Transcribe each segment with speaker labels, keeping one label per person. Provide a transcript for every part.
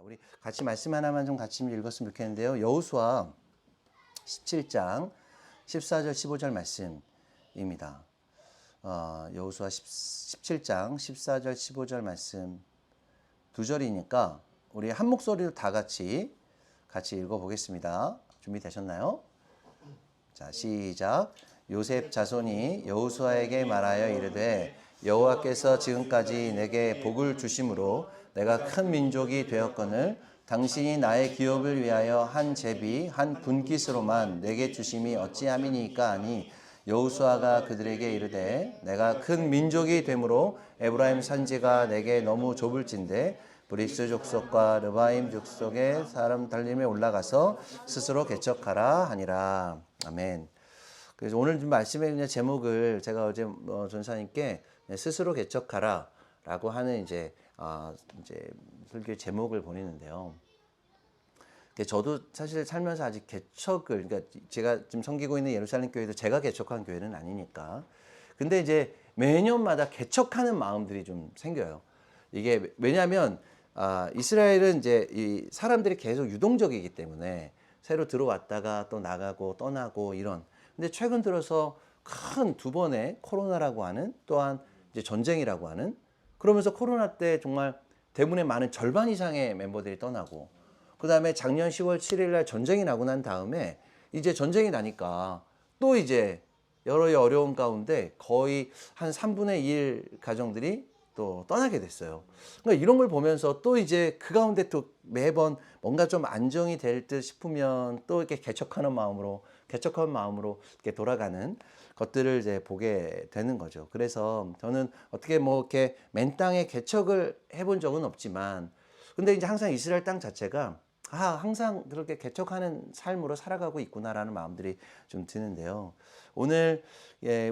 Speaker 1: 우리 같이 말씀 하나만 좀 같이 읽었으면 좋겠는데요. 여호수아 17장 14절 15절 말씀입니다. 여호수아 17장 14절 15절 말씀 두 절이니까 우리 한 목소리로 다 같이 읽어보겠습니다. 준비되셨나요? 자, 시작. 요셉 자손이 여호수아에게 말하여 이르되 여호와께서 지금까지 내게 복을 주심으로 내가 큰 민족이 되었거늘 당신이 나의 기업을 위하여 한 제비 한 분깃으로만 내게 주심이 어찌함이니까 하니 여호수아가 그들에게 이르되 내가 큰 민족이 되므로 에브라임 산지가 내게 너무 좁을진데 브리스 족속과 르바임 족속의 사람 달림에 올라가서 스스로 개척하라 하니라. 아멘. 그래서 오늘 좀 말씀의 제목을 제가 어제 전사님께 스스로 개척하라라고 하는 이제 설교 제목을 보내는데요. 저도 사실 살면서 아직 개척을, 그러니까 제가 지금 섬기고 있는 예루살렘 교회도 제가 개척한 교회는 아니니까. 근데 이제 매년마다 개척하는 마음들이 좀 생겨요. 이게 왜냐하면 이스라엘은 이제 이 사람들이 계속 유동적이기 때문에 새로 들어왔다가 또 나가고 떠나고 이런. 근데 최근 들어서 큰 두 번의 코로나라고 하는 또한 이제 전쟁이라고 하는, 그러면서 코로나 때 정말 대부분의 많은 절반 이상의 멤버들이 떠나고, 그 다음에 작년 10월 7일 날 전쟁이 나고 난 다음에 이제 전쟁이 나니까 또 이제 여러 어려움 가운데 거의 한 3분의 1 가정들이 또 떠나게 됐어요. 그러니까 이런 걸 보면서 또 이제 그 가운데 또 매번 뭔가 좀 안정이 될 듯 싶으면 또 이렇게 개척하는 마음으로 이렇게 돌아가는 것들을 이제 보게 되는 거죠. 그래서 저는 어떻게 뭐 이렇게 맨 땅에 개척을 해본 적은 없지만, 근데 이제 항상 이스라엘 땅 자체가 항상 그렇게 개척하는 삶으로 살아가고 있구나라는 마음들이 좀 드는데요. 오늘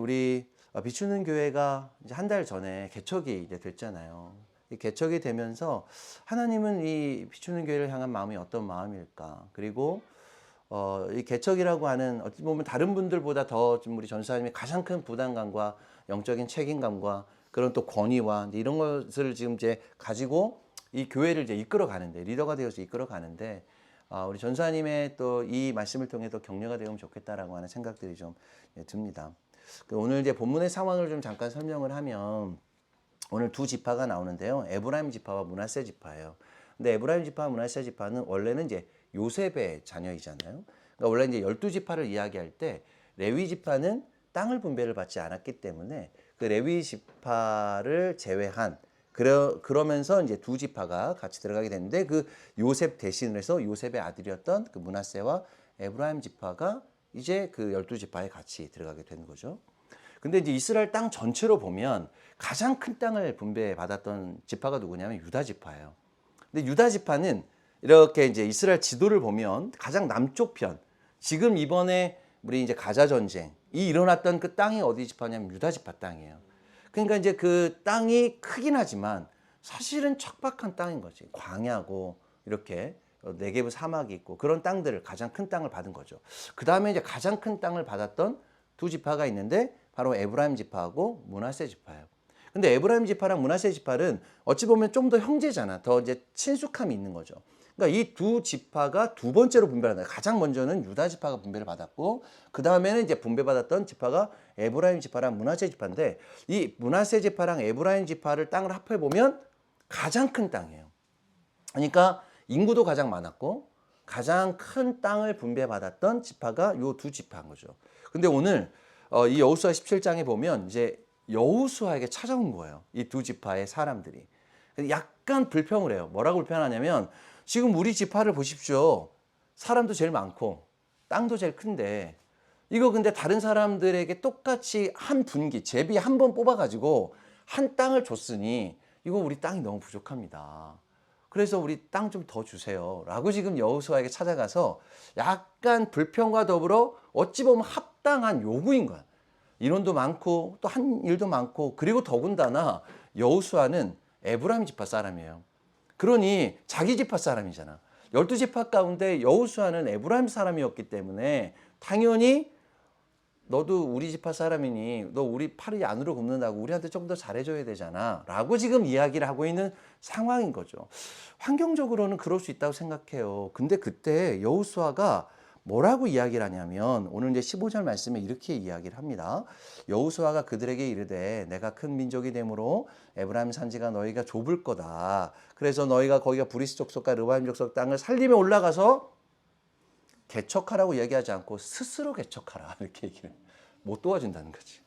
Speaker 1: 우리 비추는 교회가 이제 한 달 전에 개척이 이제 됐잖아요. 이 개척이 되면서 하나님은 이 비추는 교회를 향한 마음이 어떤 마음일까? 그리고 이 개척이라고 하는 어찌 보면 다른 분들보다 더 좀 우리 전사님이 가장 큰 부담감과 영적인 책임감과 그런 또 권위와 이런 것을 지금 이제 가지고 이 교회를 이제 이끌어 가는데, 리더가 되어서 이끌어 가는데, 우리 전사님의 또 이 말씀을 통해 또 격려가 되면 좋겠다라고 하는 생각들이 좀 듭니다. 오늘 이제 본문의 상황을 좀 잠깐 설명을 하면, 오늘 두 지파가 나오는데요. 에브라임 지파와 므낫세 지파예요. 근데 에브라임 지파와 므낫세 지파는 원래는 이제 요셉의 자녀이잖아요. 그러니까 원래 이제 12지파를 이야기할 때 레위 지파는 땅을 분배를 받지 않았기 때문에 그 레위 지파를 제외한, 그러면서 이제 두 지파가 같이 들어가게 됐는데, 그 요셉 대신을 해서 요셉의 아들이었던 그 므낫세와 에브라임 지파가 이제 그 12지파에 같이 들어가게 된 거죠. 근데 이제 이스라엘 땅 전체로 보면 가장 큰 땅을 분배받았던 지파가 누구냐면 유다 지파예요. 근데 유다 지파는 이렇게 이제 이스라엘 지도를 보면 가장 남쪽 편, 지금 이번에 우리 이제 가자 전쟁이 일어났던 그 땅이 어디 지파냐면 유다 지파 땅이에요. 그러니까 이제 그 땅이 크긴 하지만 사실은 척박한 땅인 거지. 광야고 이렇게 네게브 사막이 있고 그런 땅들을, 가장 큰 땅을 받은 거죠. 그 다음에 이제 가장 큰 땅을 받았던 두 지파가 있는데 바로 에브라임 지파하고 므낫세 지파예요. 근데 에브라임 지파랑 므낫세 지파는 어찌 보면 좀 더 형제잖아. 더 이제 친숙함이 있는 거죠. 그러니까 이 두 지파가 두 번째로 분배를 받아요. 가장 먼저는 유다 지파가 분배를 받았고, 그 다음에는 이제 분배받았던 지파가 에브라임 지파랑 므낫세 지파인데, 이 므낫세 지파랑 에브라임 지파를 땅을 합해 보면 가장 큰 땅이에요. 그러니까 인구도 가장 많았고 가장 큰 땅을 분배받았던 지파가 이 두 지파인 거죠. 근데 오늘 이 여호수아 17장에 보면 이제 여호수아에게 찾아온 거예요. 이 두 지파의 사람들이. 약간 불평을 해요. 뭐라고 불평하냐면, 지금 우리 지파를 보십시오. 사람도 제일 많고 땅도 제일 큰데, 이거 근데 다른 사람들에게 똑같이 한 분기, 제비 한 번 뽑아가지고 한 땅을 줬으니 이거 우리 땅이 너무 부족합니다. 그래서 우리 땅 좀 더 주세요 라고 지금 여호수아에게 찾아가서 약간 불평과 더불어 어찌 보면 합당한 요구인 거야. 인원도 많고 또 한 일도 많고, 그리고 더군다나 여호수아는 에브라임 지파 사람이에요. 그러니 자기 지파 사람이잖아. 12지파 가운데 여호수아는 에브라임 사람이었기 때문에 당연히 너도 우리 지파 사람이니 너 우리 팔이 안으로 굽는다고 우리한테 좀 더 잘해줘야 되잖아 라고 지금 이야기를 하고 있는 상황인 거죠. 환경적으로는 그럴 수 있다고 생각해요. 근데 그때 여호수아가 뭐라고 이야기를 하냐면 오늘 이제 15절 말씀에 이렇게 이야기를 합니다. 여호수아가 그들에게 이르되 내가 큰 민족이 되므로 에브라임 산지가 너희가 좁을 거다. 그래서 너희가 거기가 브리스 족속과 르바임 족속 땅을 살림에 올라가서 개척하라고 얘기하지 않고 스스로 개척하라 이렇게 얘기를 못 도와준다는 거지.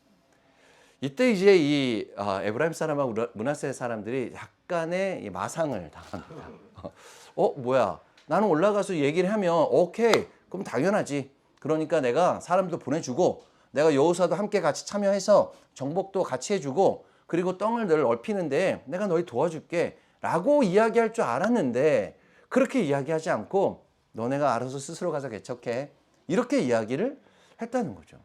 Speaker 1: 이때 이제 이 에브라임 사람하고 므낫세 사람들이 약간의 마상을 당합니다. 뭐야? 나는 올라가서 얘기를 하면 오케이. 그럼 당연하지. 그러니까 내가 사람도 보내주고 내가 여호수아도 함께 같이 참여해서 정복도 같이 해주고 그리고 땅을 늘 넓히는데 내가 너희 도와줄게 라고 이야기할 줄 알았는데 그렇게 이야기하지 않고 너네가 알아서 스스로 가서 개척해 이렇게 이야기를 했다는 거죠.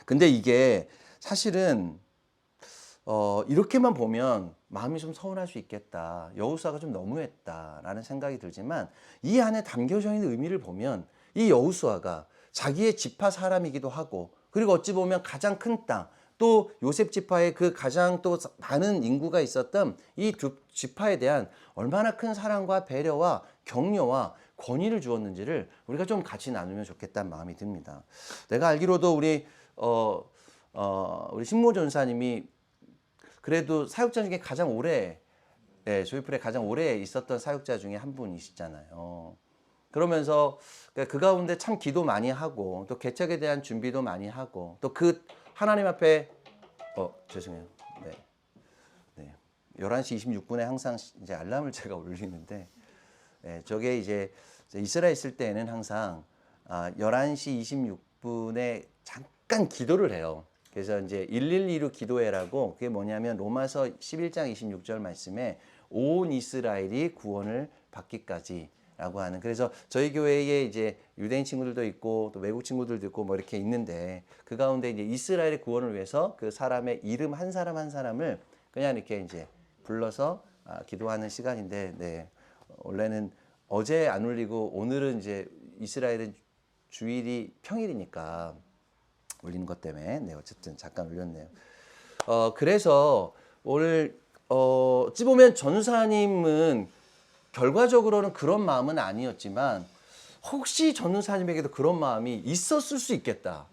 Speaker 1: 근데 이게 사실은 이렇게만 보면 마음이 좀 서운할 수 있겠다. 여호수아가 좀 너무했다라는 생각이 들지만 이 안에 담겨져 있는 의미를 보면 이 여호수아가 자기의 지파 사람이기도 하고 그리고 어찌 보면 가장 큰 땅, 또 요셉 지파의 그 가장 또 많은 인구가 있었던 이 두 지파에 대한 얼마나 큰 사랑과 배려와 격려와 권위를 주었는지를 우리가 좀 같이 나누면 좋겠다는 마음이 듭니다. 내가 알기로도 우리 신모 전사님이 그래도 사역자 중에 가장 오래, 조이풀에 가장 오래 있었던 사역자 중에 한 분이시잖아요. 그러면서 그 가운데 참 기도 많이 하고 또 개척에 대한 준비도 많이 하고 또 그 하나님 앞에 죄송해요. 네. 11시 26분에 항상 이제 알람을 제가 울리는데 저게 이제 이스라엘 있을 때는 항상 11시 26분에 잠깐 기도를 해요. 그래서 이제 112로 기도해라고 그게 뭐냐면 로마서 11장 26절 말씀에 온 이스라엘이 구원을 받기까지라고 하는 그래서 저희 교회에 이제 유대인 친구들도 있고 또 외국 친구들도 있고 뭐 이렇게 있는데 그 가운데 이제 이스라엘의 구원을 위해서 그 사람의 이름 한 사람 한 사람을 그냥 이렇게 이제 불러서 기도하는 시간인데 원래는 어제 안 울리고 오늘은 이제 이스라엘은 주일이 평일이니까 올리는 것 때문에 어쨌든 잠깐 올렸네요. 그래서 오늘 어찌 보면 전우사님은 결과적으로는 그런 마음은 아니었지만 혹시 전우사님에게도 그런 마음이 있었을 수 있겠다.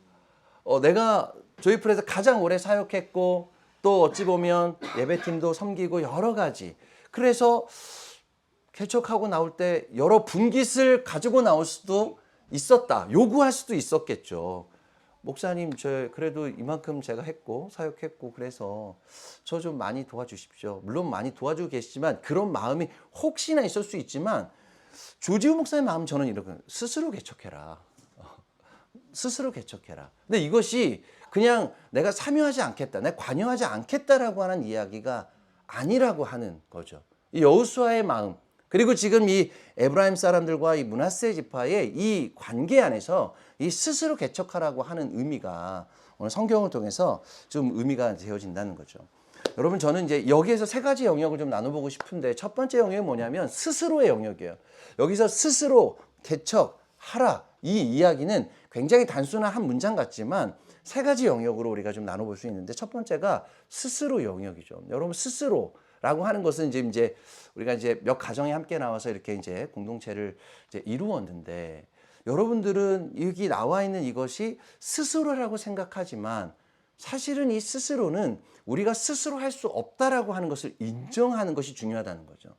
Speaker 1: 내가 조이풀에서 가장 오래 사역했고 또 어찌 보면 예배팀도 섬기고 여러 가지 그래서 개척하고 나올 때 여러 분깃을 가지고 나올 수도 있었다. 요구할 수도 있었겠죠. 목사님, 저 그래도 이만큼 제가 했고 사역했고 그래서 저 좀 많이 도와주십시오. 물론 많이 도와주고 계시지만 그런 마음이 혹시나 있을 수 있지만 조지우 목사의 마음 저는 이렇게 스스로 개척해라. 스스로 개척해라. 근데 이것이 그냥 내가 참여하지 않겠다, 내가 관여하지 않겠다라고 하는 이야기가 아니라고 하는 거죠. 이 여호수아의 마음 그리고 지금 이 에브라임 사람들과 이 므낫세 지파의 이 관계 안에서 이 스스로 개척하라고 하는 의미가 오늘 성경을 통해서 좀 의미가 되어진다는 거죠. 여러분 저는 이제 여기에서 세 가지 영역을 좀 나눠보고 싶은데 첫 번째 영역이 뭐냐면 스스로의 영역이에요. 여기서 스스로 개척하라 이 이야기는 굉장히 단순한 한 문장 같지만 세 가지 영역으로 우리가 좀 나눠볼 수 있는데 첫 번째가 스스로 영역이죠. 여러분 스스로라고 하는 것은 이제 우리가 이제 몇 가정이 함께 나와서 이렇게 이제 공동체를 이제 이루었는데 여러분들은 여기 나와 있는 이것이 스스로라고 생각하지만 사실은 이 스스로는 우리가 스스로 할 수 없다라고 하는 것을 인정하는 것이 중요하다는 거죠.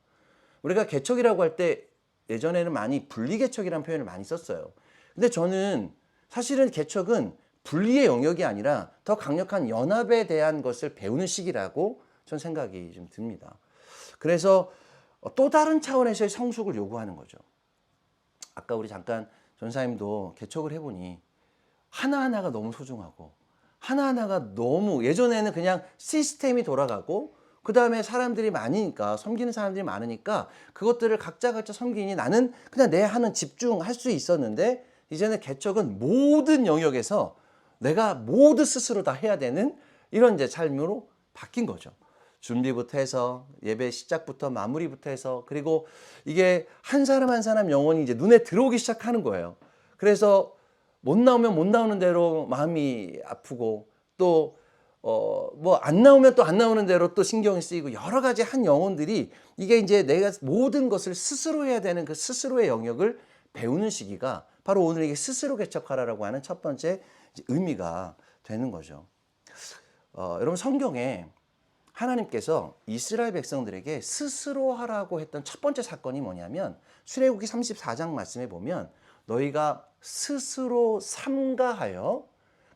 Speaker 1: 우리가 개척이라고 할 때 예전에는 많이 분리개척이라는 표현을 많이 썼어요. 근데 저는 사실은 개척은 분리의 영역이 아니라 더 강력한 연합에 대한 것을 배우는 시기라고 저는 생각이 좀 듭니다. 그래서 또 다른 차원에서의 성숙을 요구하는 거죠. 아까 우리 잠깐 전사님도 개척을 해보니 하나하나가 너무 소중하고 하나하나가 너무 예전에는 그냥 시스템이 돌아가고 그 다음에 사람들이 많으니까 섬기는 사람들이 많으니까 그것들을 각자 섬기니 나는 그냥 내 하는 집중할 수 있었는데 이제는 개척은 모든 영역에서 내가 모두 스스로 다 해야 되는 이런 이제 삶으로 바뀐 거죠. 준비부터 해서 예배 시작부터 마무리부터 해서 그리고 이게 한 사람 한 사람 영혼이 이제 눈에 들어오기 시작하는 거예요. 그래서 못 나오면 못 나오는 대로 마음이 아프고 또 뭐 안 나오면 또 안 나오는 대로 또 신경이 쓰이고 여러 가지 한 영혼들이 이게 이제 내가 모든 것을 스스로 해야 되는 그 스스로의 영역을 배우는 시기가 바로 오늘 이게 스스로 개척하라라고 하는 첫 번째 의미가 되는 거죠. 여러분 성경에 하나님께서 이스라엘 백성들에게 스스로 하라고 했던 첫 번째 사건이 뭐냐면 출애굽기 34장 말씀에 보면 너희가 스스로 삼가하여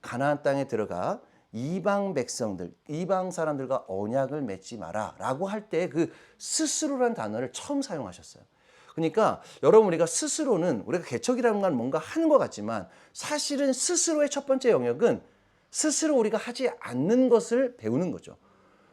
Speaker 1: 가나안 땅에 들어가 이방 백성들, 이방 사람들과 언약을 맺지 마라 라고 할 때 그 스스로라는 단어를 처음 사용하셨어요. 그러니까 여러분 우리가 스스로는 우리가 개척이라는 건 뭔가 하는 것 같지만 사실은 스스로의 첫 번째 영역은 스스로 우리가 하지 않는 것을 배우는 거죠.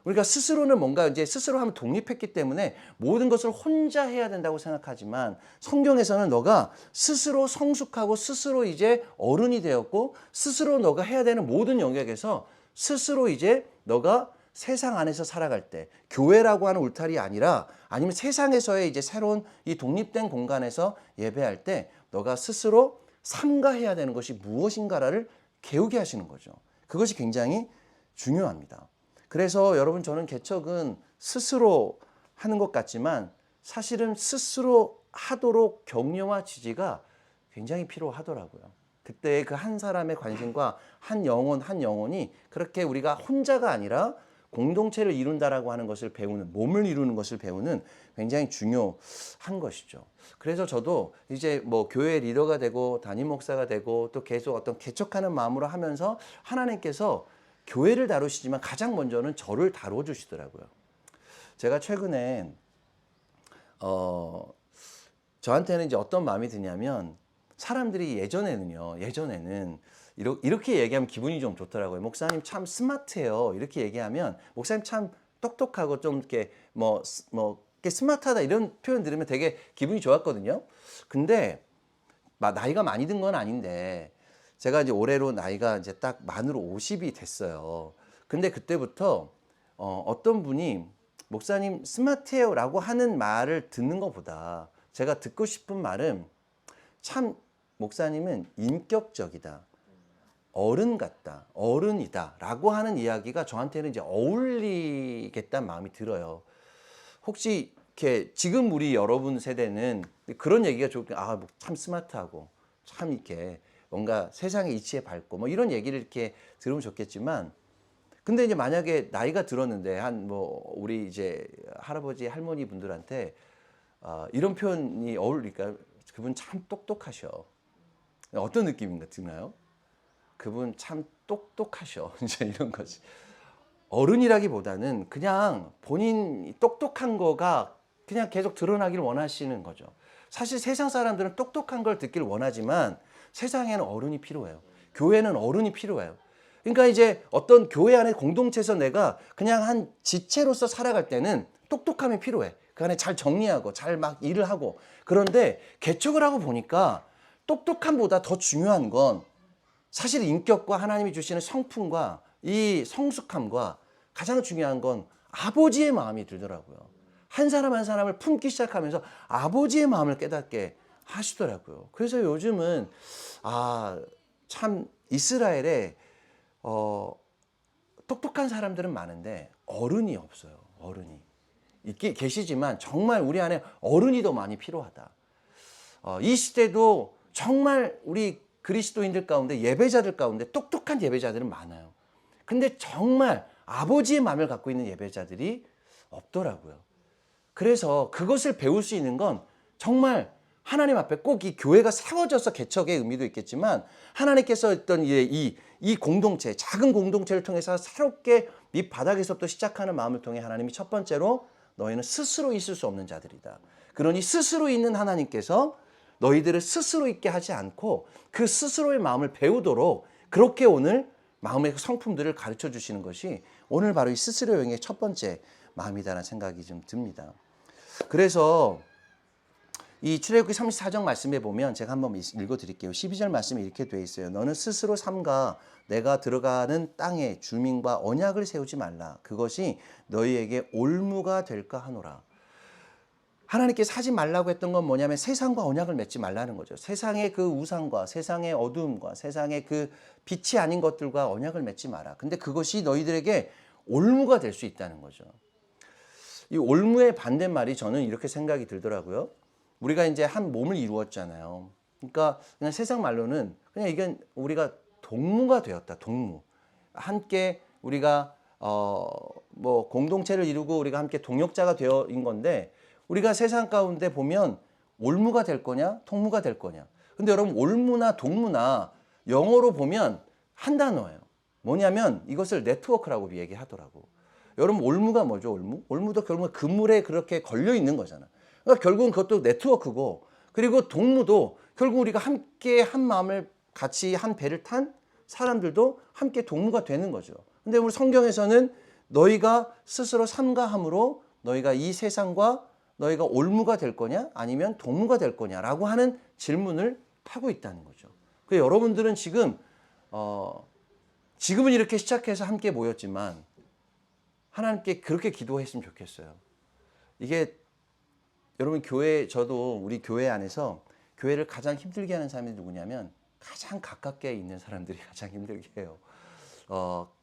Speaker 1: 우리가 스스로는 뭔가 이제 스스로 하면 독립했기 때문에 모든 것을 혼자 해야 된다고 생각하지만 성경에서는 너가 스스로 성숙하고 스스로 이제 어른이 되었고 스스로 너가 해야 되는 모든 영역에서 스스로 이제 너가 세상 안에서 살아갈 때 교회라고 하는 울타리 아니라 아니면 세상에서의 이제 새로운 이 독립된 공간에서 예배할 때 너가 스스로 삼가해야 되는 것이 무엇인가를 배우게 하시는 거죠. 그것이 굉장히 중요합니다. 그래서 여러분 저는 개척은 스스로 하는 것 같지만 사실은 스스로 하도록 격려와 지지가 굉장히 필요하더라고요. 그때 그 한 사람의 관심과 한 영혼이 그렇게 우리가 혼자가 아니라 공동체를 이룬다라고 하는 것을 배우는, 몸을 이루는 것을 배우는 굉장히 중요한 것이죠. 그래서 저도 이제 뭐 교회 리더가 되고 담임 목사가 되고 또 계속 어떤 개척하는 마음으로 하면서 하나님께서 교회를 다루시지만 가장 먼저는 저를 다뤄주시더라고요. 제가 최근에 저한테는 이제 어떤 마음이 드냐면 사람들이 예전에는 이렇게 얘기하면 기분이 좀 좋더라고요. 목사님 참 스마트해요. 이렇게 얘기하면 목사님 참 똑똑하고 좀 이렇게 이렇게 스마트하다 이런 표현 들으면 되게 기분이 좋았거든요. 근데 나이가 많이 든 건 아닌데 제가 이제 올해로 나이가 이제 딱 만으로 50이 됐어요. 근데 그때부터 어떤 분이 목사님 스마트해요라고 하는 말을 듣는 것보다 제가 듣고 싶은 말은 참 목사님은 인격적이다. 어른 같다. 어른이다. 라고 하는 이야기가 저한테는 이제 어울리겠다는 마음이 들어요. 혹시 이렇게 지금 우리 여러분 세대는 그런 얘기가 참 스마트하고 참 이렇게 뭔가 세상의 이치에 밝고 뭐 이런 얘기를 이렇게 들으면 좋겠지만 근데 이제 만약에 나이가 들었는데 우리 이제 할아버지 할머니 분들한테 이런 표현이 어울릴까? 그분 참 똑똑하셔. 어떤 느낌인가 드나요? 그분 참 똑똑하셔. 이제 이런 거지. 어른이라기보다는 그냥 본인 똑똑한 거가 그냥 계속 드러나길 원하시는 거죠. 사실 세상 사람들은 똑똑한 걸 듣길 원하지만 세상에는 어른이 필요해요. 교회는 어른이 필요해요. 그러니까 이제 어떤 교회 안에 공동체에서 내가 그냥 한 지체로서 살아갈 때는 똑똑함이 필요해. 그 안에 잘 정리하고 잘 막 일을 하고. 그런데 개척을 하고 보니까 똑똑함보다 더 중요한 건 사실 인격과 하나님이 주시는 성품과 이 성숙함과 가장 중요한 건 아버지의 마음이 들더라고요. 한 사람 한 사람을 품기 시작하면서 아버지의 마음을 깨닫게 하시더라고요. 그래서 요즘은 참 이스라엘에 똑똑한 사람들은 많은데 어른이 없어요. 어른이 있긴 계시지만 정말 우리 안에 어른이 더 많이 필요하다. 이 시대도 정말 우리 그리스도인들 가운데 예배자들 가운데 똑똑한 예배자들은 많아요. 근데 정말 아버지의 마음을 갖고 있는 예배자들이 없더라고요. 그래서 그것을 배울 수 있는 건 정말 하나님 앞에 꼭 이 교회가 세워져서 개척의 의미도 있겠지만 하나님께서 어떤 이 공동체, 작은 공동체를 통해서 새롭게 밑바닥에서부터 시작하는 마음을 통해 하나님이 첫 번째로 너희는 스스로 있을 수 없는 자들이다. 그러니 스스로 있는 하나님께서 너희들을 스스로 있게 하지 않고 그 스스로의 마음을 배우도록 그렇게 오늘 마음의 성품들을 가르쳐 주시는 것이 오늘 바로 이 스스로 여행의 첫 번째 마음이다라는 생각이 좀 듭니다. 그래서 이 출애굽기 34장 말씀에 보면 제가 한번 읽어드릴게요. 12절 말씀에 이렇게 되어 있어요. 너는 스스로 삼가 내가 들어가는 땅의 주민과 언약을 세우지 말라. 그것이 너희에게 올무가 될까 하노라. 하나님께서 하지 말라고 했던 건 뭐냐면 세상과 언약을 맺지 말라는 거죠. 세상의 그 우상과 세상의 어두움과 세상의 그 빛이 아닌 것들과 언약을 맺지 마라. 근데 그것이 너희들에게 올무가 될 수 있다는 거죠. 이 올무의 반대말이 저는 이렇게 생각이 들더라고요. 우리가 이제 한 몸을 이루었잖아요. 그러니까 그냥 세상 말로는 그냥 이건 우리가 동무가 되었다. 동무. 함께 우리가 뭐 공동체를 이루고 우리가 함께 동역자가 되어인 건데 우리가 세상 가운데 보면 올무가 될 거냐, 동무가 될 거냐. 근데 여러분 올무나 동무나 영어로 보면 한 단어예요. 뭐냐면 이것을 네트워크라고 얘기하더라고. 여러분 올무가 뭐죠? 올무? 올무도 결국은 그물에 그렇게 걸려 있는 거잖아. 그러니까 결국은 그것도 네트워크고 그리고 동무도 결국 우리가 함께 한 마음을 같이 한 배를 탄 사람들도 함께 동무가 되는 거죠. 근데 우리 성경에서는 너희가 스스로 삼가함으로 너희가 이 세상과 너희가 올무가 될 거냐 아니면 동무가 될 거냐라고 하는 질문을 하고 있다는 거죠. 그래서 여러분들은 지금은 이렇게 시작해서 함께 모였지만 하나님께 그렇게 기도했으면 좋겠어요. 이게 여러분 저도 우리 교회 안에서 교회를 가장 힘들게 하는 사람이 누구냐면 가장 가깝게 있는 사람들이 가장 힘들게 해요.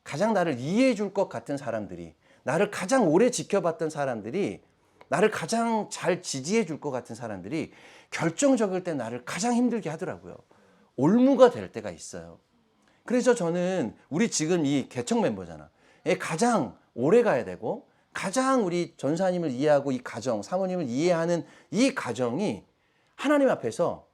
Speaker 1: 가장 나를 이해해 줄 것 같은 사람들이 나를 가장 오래 지켜봤던 사람들이 나를 가장 잘 지지해 줄 것 같은 사람들이 결정적일 때 나를 가장 힘들게 하더라고요. 올무가 될 때가 있어요. 그래서 저는 우리 지금 이 개척 멤버잖아. 가장 오래 가야 되고 가장 우리 전사님을 이해하고 이 가정, 사모님을 이해하는 이 가정이 하나님 앞에서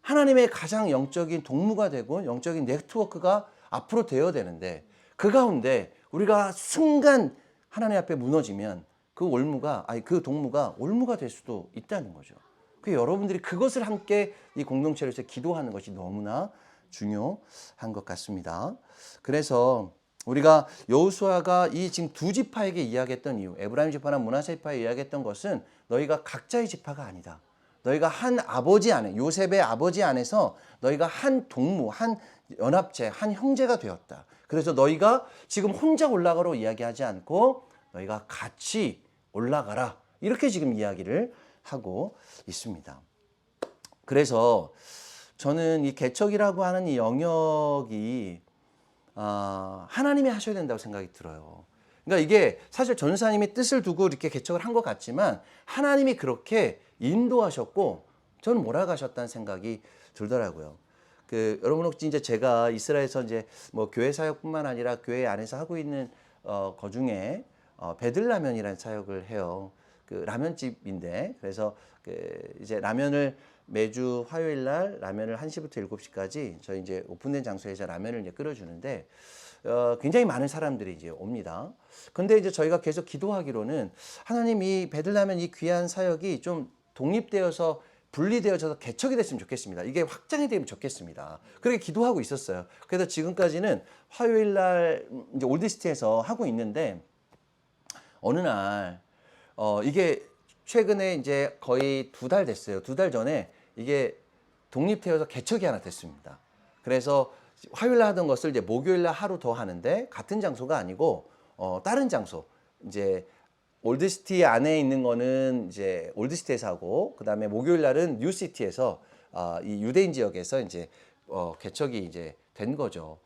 Speaker 1: 하나님의 가장 영적인 동무가 되고 영적인 네트워크가 앞으로 되어야 되는데 그 가운데 우리가 순간 하나님 앞에 무너지면 그 동무가 올무가 될 수도 있다는 거죠. 그 여러분들이 그것을 함께 이 공동체로 해서 기도하는 것이 너무나 중요한 것 같습니다. 그래서 우리가 여호수아가 이 지금 두 지파에게 이야기했던 이유, 에브라임 지파나 므낫세 지파에 이야기했던 것은 너희가 각자의 지파가 아니다. 너희가 한 아버지 안에, 요셉의 아버지 안에서 너희가 한 동무, 한 연합체, 한 형제가 되었다. 그래서 너희가 지금 혼자 올라가로 이야기하지 않고 너희가 같이 올라가라. 이렇게 지금 이야기를 하고 있습니다. 그래서 저는 이 개척이라고 하는 이 영역이 하나님이 하셔야 된다고 생각이 들어요. 그러니까 이게 사실 전사님이 뜻을 두고 이렇게 개척을 한 것 같지만 하나님이 그렇게 인도하셨고 저는 몰아가셨다는 생각이 들더라고요. 여러분 혹시 이제 제가 이스라엘에서 이제 뭐 교회 사역뿐만 아니라 교회 안에서 하고 있는 거 중에 베들라면이라는 사역을 해요. 라면집인데 그래서 이제 라면을 매주 화요일 날 라면을 1시부터 7시까지 저희 이제 오픈된 장소에서 라면을 이제 끓여주는데 굉장히 많은 사람들이 이제 옵니다. 근데 이제 저희가 계속 기도하기로는 하나님 이 베들라면 이 귀한 사역이 좀 독립되어서 분리되어져서 개척이 됐으면 좋겠습니다. 이게 확장이 되면 좋겠습니다. 그렇게 기도하고 있었어요. 그래서 지금까지는 화요일 날 이제 올드시티에서 하고 있는데 어느 날 이게 최근에 이제 거의 2달 됐어요. 2달 전에 이게 독립되어서 개척이 하나 됐습니다. 그래서 화요일 날 하던 것을 이제 목요일 날 하루 더 하는데 같은 장소가 아니고 다른 장소 이제 올드시티 안에 있는 거는 이제 올드시티에서 하고 그다음에 목요일 날은 뉴시티에서 이 유대인 지역에서 이제 개척이 이제 된 거죠.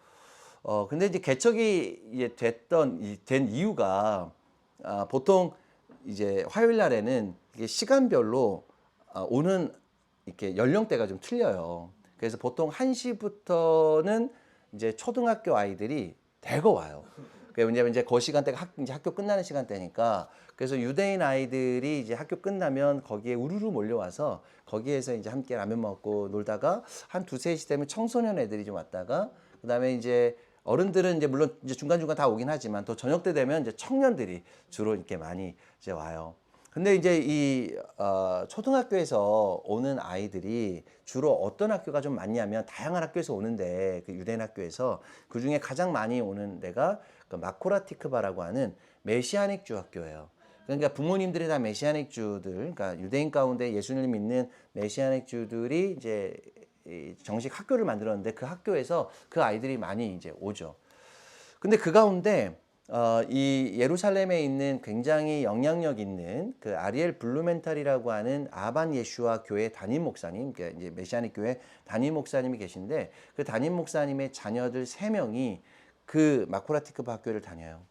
Speaker 1: 근데 이제 개척이 이제 된 이유가 보통 이제 화요일 날에는 이게 시간별로 오는 이렇게 연령대가 좀 틀려요. 그래서 보통 1시부터는 이제 초등학교 아이들이 대거 와요. 왜냐면 이제 그 시간대가 이제 학교 끝나는 시간대니까 그래서 유대인 아이들이 이제 학교 끝나면 거기에 우르르 몰려와서 거기에서 이제 함께 라면 먹고 놀다가 한 2, 3시 되면 청소년 애들이 좀 왔다가 그다음에 이제 어른들은 이제 물론 이제 중간중간 다 오긴 하지만 또 저녁 때 되면 이제 청년들이 주로 이렇게 많이 이제 와요. 근데 이제 이 초등학교에서 오는 아이들이 주로 어떤 학교가 좀 많냐면 다양한 학교에서 오는데 그 유대인 학교에서 그 중에 가장 많이 오는 데가 그 마코라 티크바라고 하는 메시아닉 주 학교예요. 그러니까 부모님들이 다 메시아닉 주들, 그러니까 유대인 가운데 예수님을 믿는 메시아닉 주들이 이제 정식 학교를 만들었는데 그 학교에서 그 아이들이 많이 이제 오죠. 근데 그 가운데 이 예루살렘에 있는 굉장히 영향력 있는 그 아리엘 블루멘탈이라고 하는 아반 예슈아 교회 담임 목사님, 그러니까 이제 메시아닉 교회 담임 목사님이 계신데 그 담임 목사님의 자녀들 3명이 그 마코라티크바 학교를 다녀요.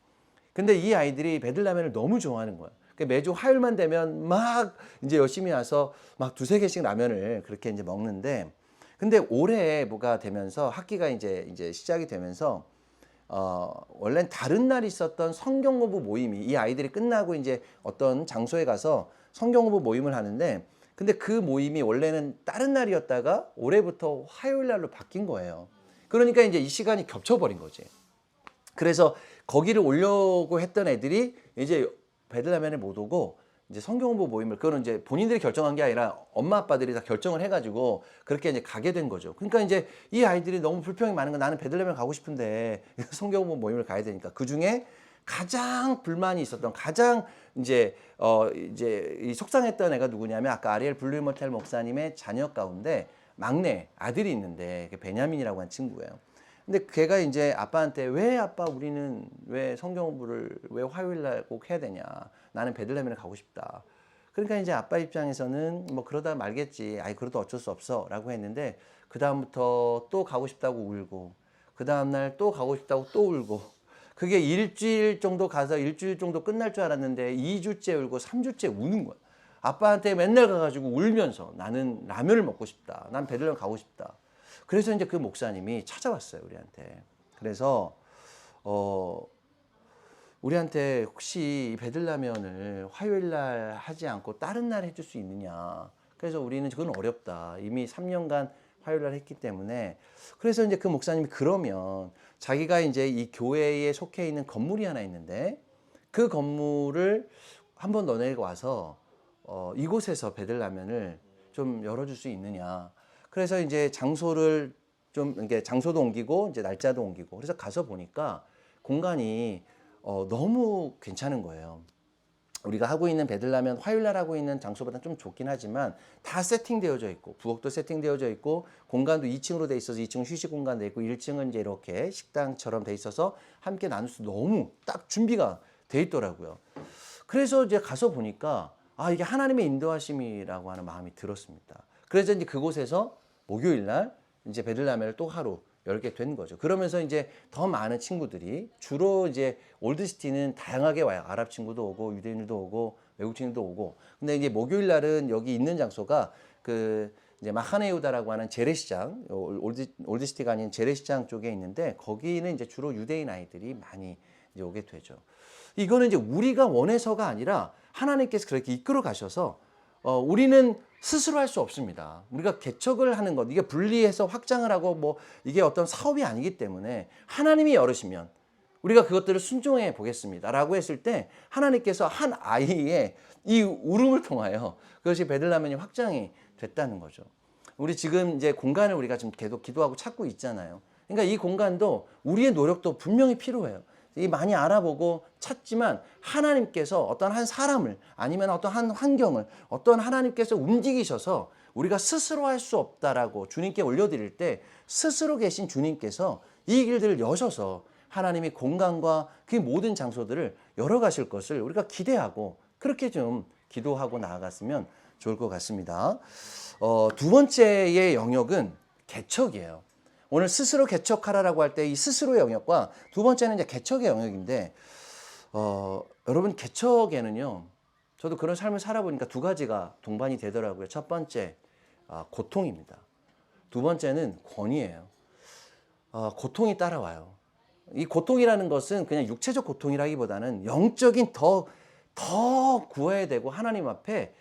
Speaker 1: 근데 이 아이들이 베들라멘을 너무 좋아하는 거야. 그러니까 매주 화요일만 되면 막 이제 열심히 와서 막 2-3개씩 라면을 그렇게 이제 먹는데, 근데 올해 뭐가 되면서 학기가 이제 시작이 되면서 원래는 다른 날 있었던 성경 공부 모임이, 이 아이들이 끝나고 이제 어떤 장소에 가서 성경 공부 모임을 하는데, 근데 그 모임이 원래는 다른 날이었다가 올해부터 화요일 날로 바뀐 거예요. 그러니까 이제 이 시간이 겹쳐버린 거지. 그래서 거기를 오려고 했던 애들이 이제 베들레헴에 못 오고 이제 성경 공부 모임을, 그거는 이제 본인들이 결정한 게 아니라 엄마 아빠들이 다 결정을 해가지고 그렇게 이제 가게 된 거죠. 그러니까 이제 이 아이들이 너무 불평이 많은 거, 나는 베들레헴에 가고 싶은데 성경 공부 모임을 가야 되니까. 그 중에 가장 불만이 있었던, 가장 이제 이 속상했던 애가 누구냐면 아까 아리엘 블루멘탈 목사님의 자녀 가운데 막내 아들이 있는데 베냐민이라고 한 친구예요. 근데 걔가 이제 아빠한테 왜 아빠 우리는 왜 성경 공부를 왜 화요일 날 꼭 해야 되냐. 나는 베들레헴에 가고 싶다. 그러니까 이제 아빠 입장에서는 뭐 그러다 말겠지. 아이 그래도 어쩔 수 없어라고 했는데 그다음부터 또 가고 싶다고 울고 그 다음날 또 가고 싶다고 또 울고, 그게 일주일 정도 가서 일주일 정도 끝날 줄 알았는데 2주째 울고 3주째 우는 거야. 아빠한테 맨날 가가지고 울면서 나는 라면을 먹고 싶다. 난 베들레헴 가고 싶다. 그래서 이제 그 목사님이 찾아왔어요, 우리한테. 그래서 우리한테 혹시 베들라면을 화요일 날 하지 않고 다른 날 해줄 수 있느냐. 그래서 우리는 그건 어렵다. 이미 3년간 화요일 날 했기 때문에. 그래서 이제 그 목사님이 그러면 자기가 이제 이 교회에 속해 있는 건물이 하나 있는데 그 건물을 한번 너네가 와서 이곳에서 베들라면을 좀 열어줄 수 있느냐. 그래서 이제 장소를 좀 이게 장소도 옮기고 이제 날짜도 옮기고, 그래서 가서 보니까 공간이 너무 괜찮은 거예요. 우리가 하고 있는 베들라면 화요일 날 하고 있는 장소보다 좀 좋긴 하지만 다 세팅되어져 있고, 부엌도 세팅되어져 있고, 공간도 2층으로 돼 있어서 2층은 휴식 공간 돼 있고 1층은 이제 이렇게 식당처럼 돼 있어서 함께 나눌 수 너무 딱 준비가 돼 있더라고요. 그래서 이제 가서 보니까 아, 이게 하나님의 인도하심이라고 하는 마음이 들었습니다. 그래서 이제 그곳에서 목요일 날 이제 베들레헴을 또 하루 열게 된 거죠. 그러면서 이제 더 많은 친구들이, 주로 이제 올드시티는 다양하게 와요. 아랍 친구도 오고 유대인들도 오고 외국 친구도 오고. 근데 이제 목요일 날은 여기 있는 장소가 그 이제 마하네유다라고 하는 재래시장, 올드시티가 아닌 재래시장 쪽에 있는데 거기는 이제 주로 유대인 아이들이 많이 이제 오게 되죠. 이거는 이제 우리가 원해서가 아니라 하나님께서 그렇게 이끌어 가셔서 우리는 스스로 할 수 없습니다. 우리가 개척을 하는 것, 이게 분리해서 확장을 하고 뭐 이게 어떤 사업이 아니기 때문에 하나님이 열으시면 우리가 그것들을 순종해 보겠습니다 라고 했을 때 하나님께서 한 아이의 이 울음을 통하여 그것이 베들레헴이 확장이 됐다는 거죠. 우리 지금 이제 공간을 우리가 지금 계속 기도하고 찾고 있잖아요. 그러니까 이 공간도 우리의 노력도 분명히 필요해요. 많이 알아보고 찾지만 하나님께서 어떤 한 사람을 아니면 어떤 한 환경을 어떤 하나님께서 움직이셔서 우리가 스스로 할 수 없다라고 주님께 올려드릴 때 스스로 계신 주님께서 이 길들을 여셔서 하나님이 공간과 그 모든 장소들을 열어가실 것을 우리가 기대하고 그렇게 좀 기도하고 나아갔으면 좋을 것 같습니다. 두 번째의 영역은 개척이에요. 오늘 스스로 개척하라라고 할 때 이 스스로의 영역과 두 번째는 이제 개척의 영역인데, 여러분 개척에는요, 저도 그런 삶을 살아보니까 두 가지가 동반이 되더라고요. 첫 번째, 고통입니다. 두 번째는 권위예요. 고통이 따라와요. 이 고통이라는 것은 그냥 육체적 고통이라기보다는 영적인 더 구해야 되고 하나님 앞에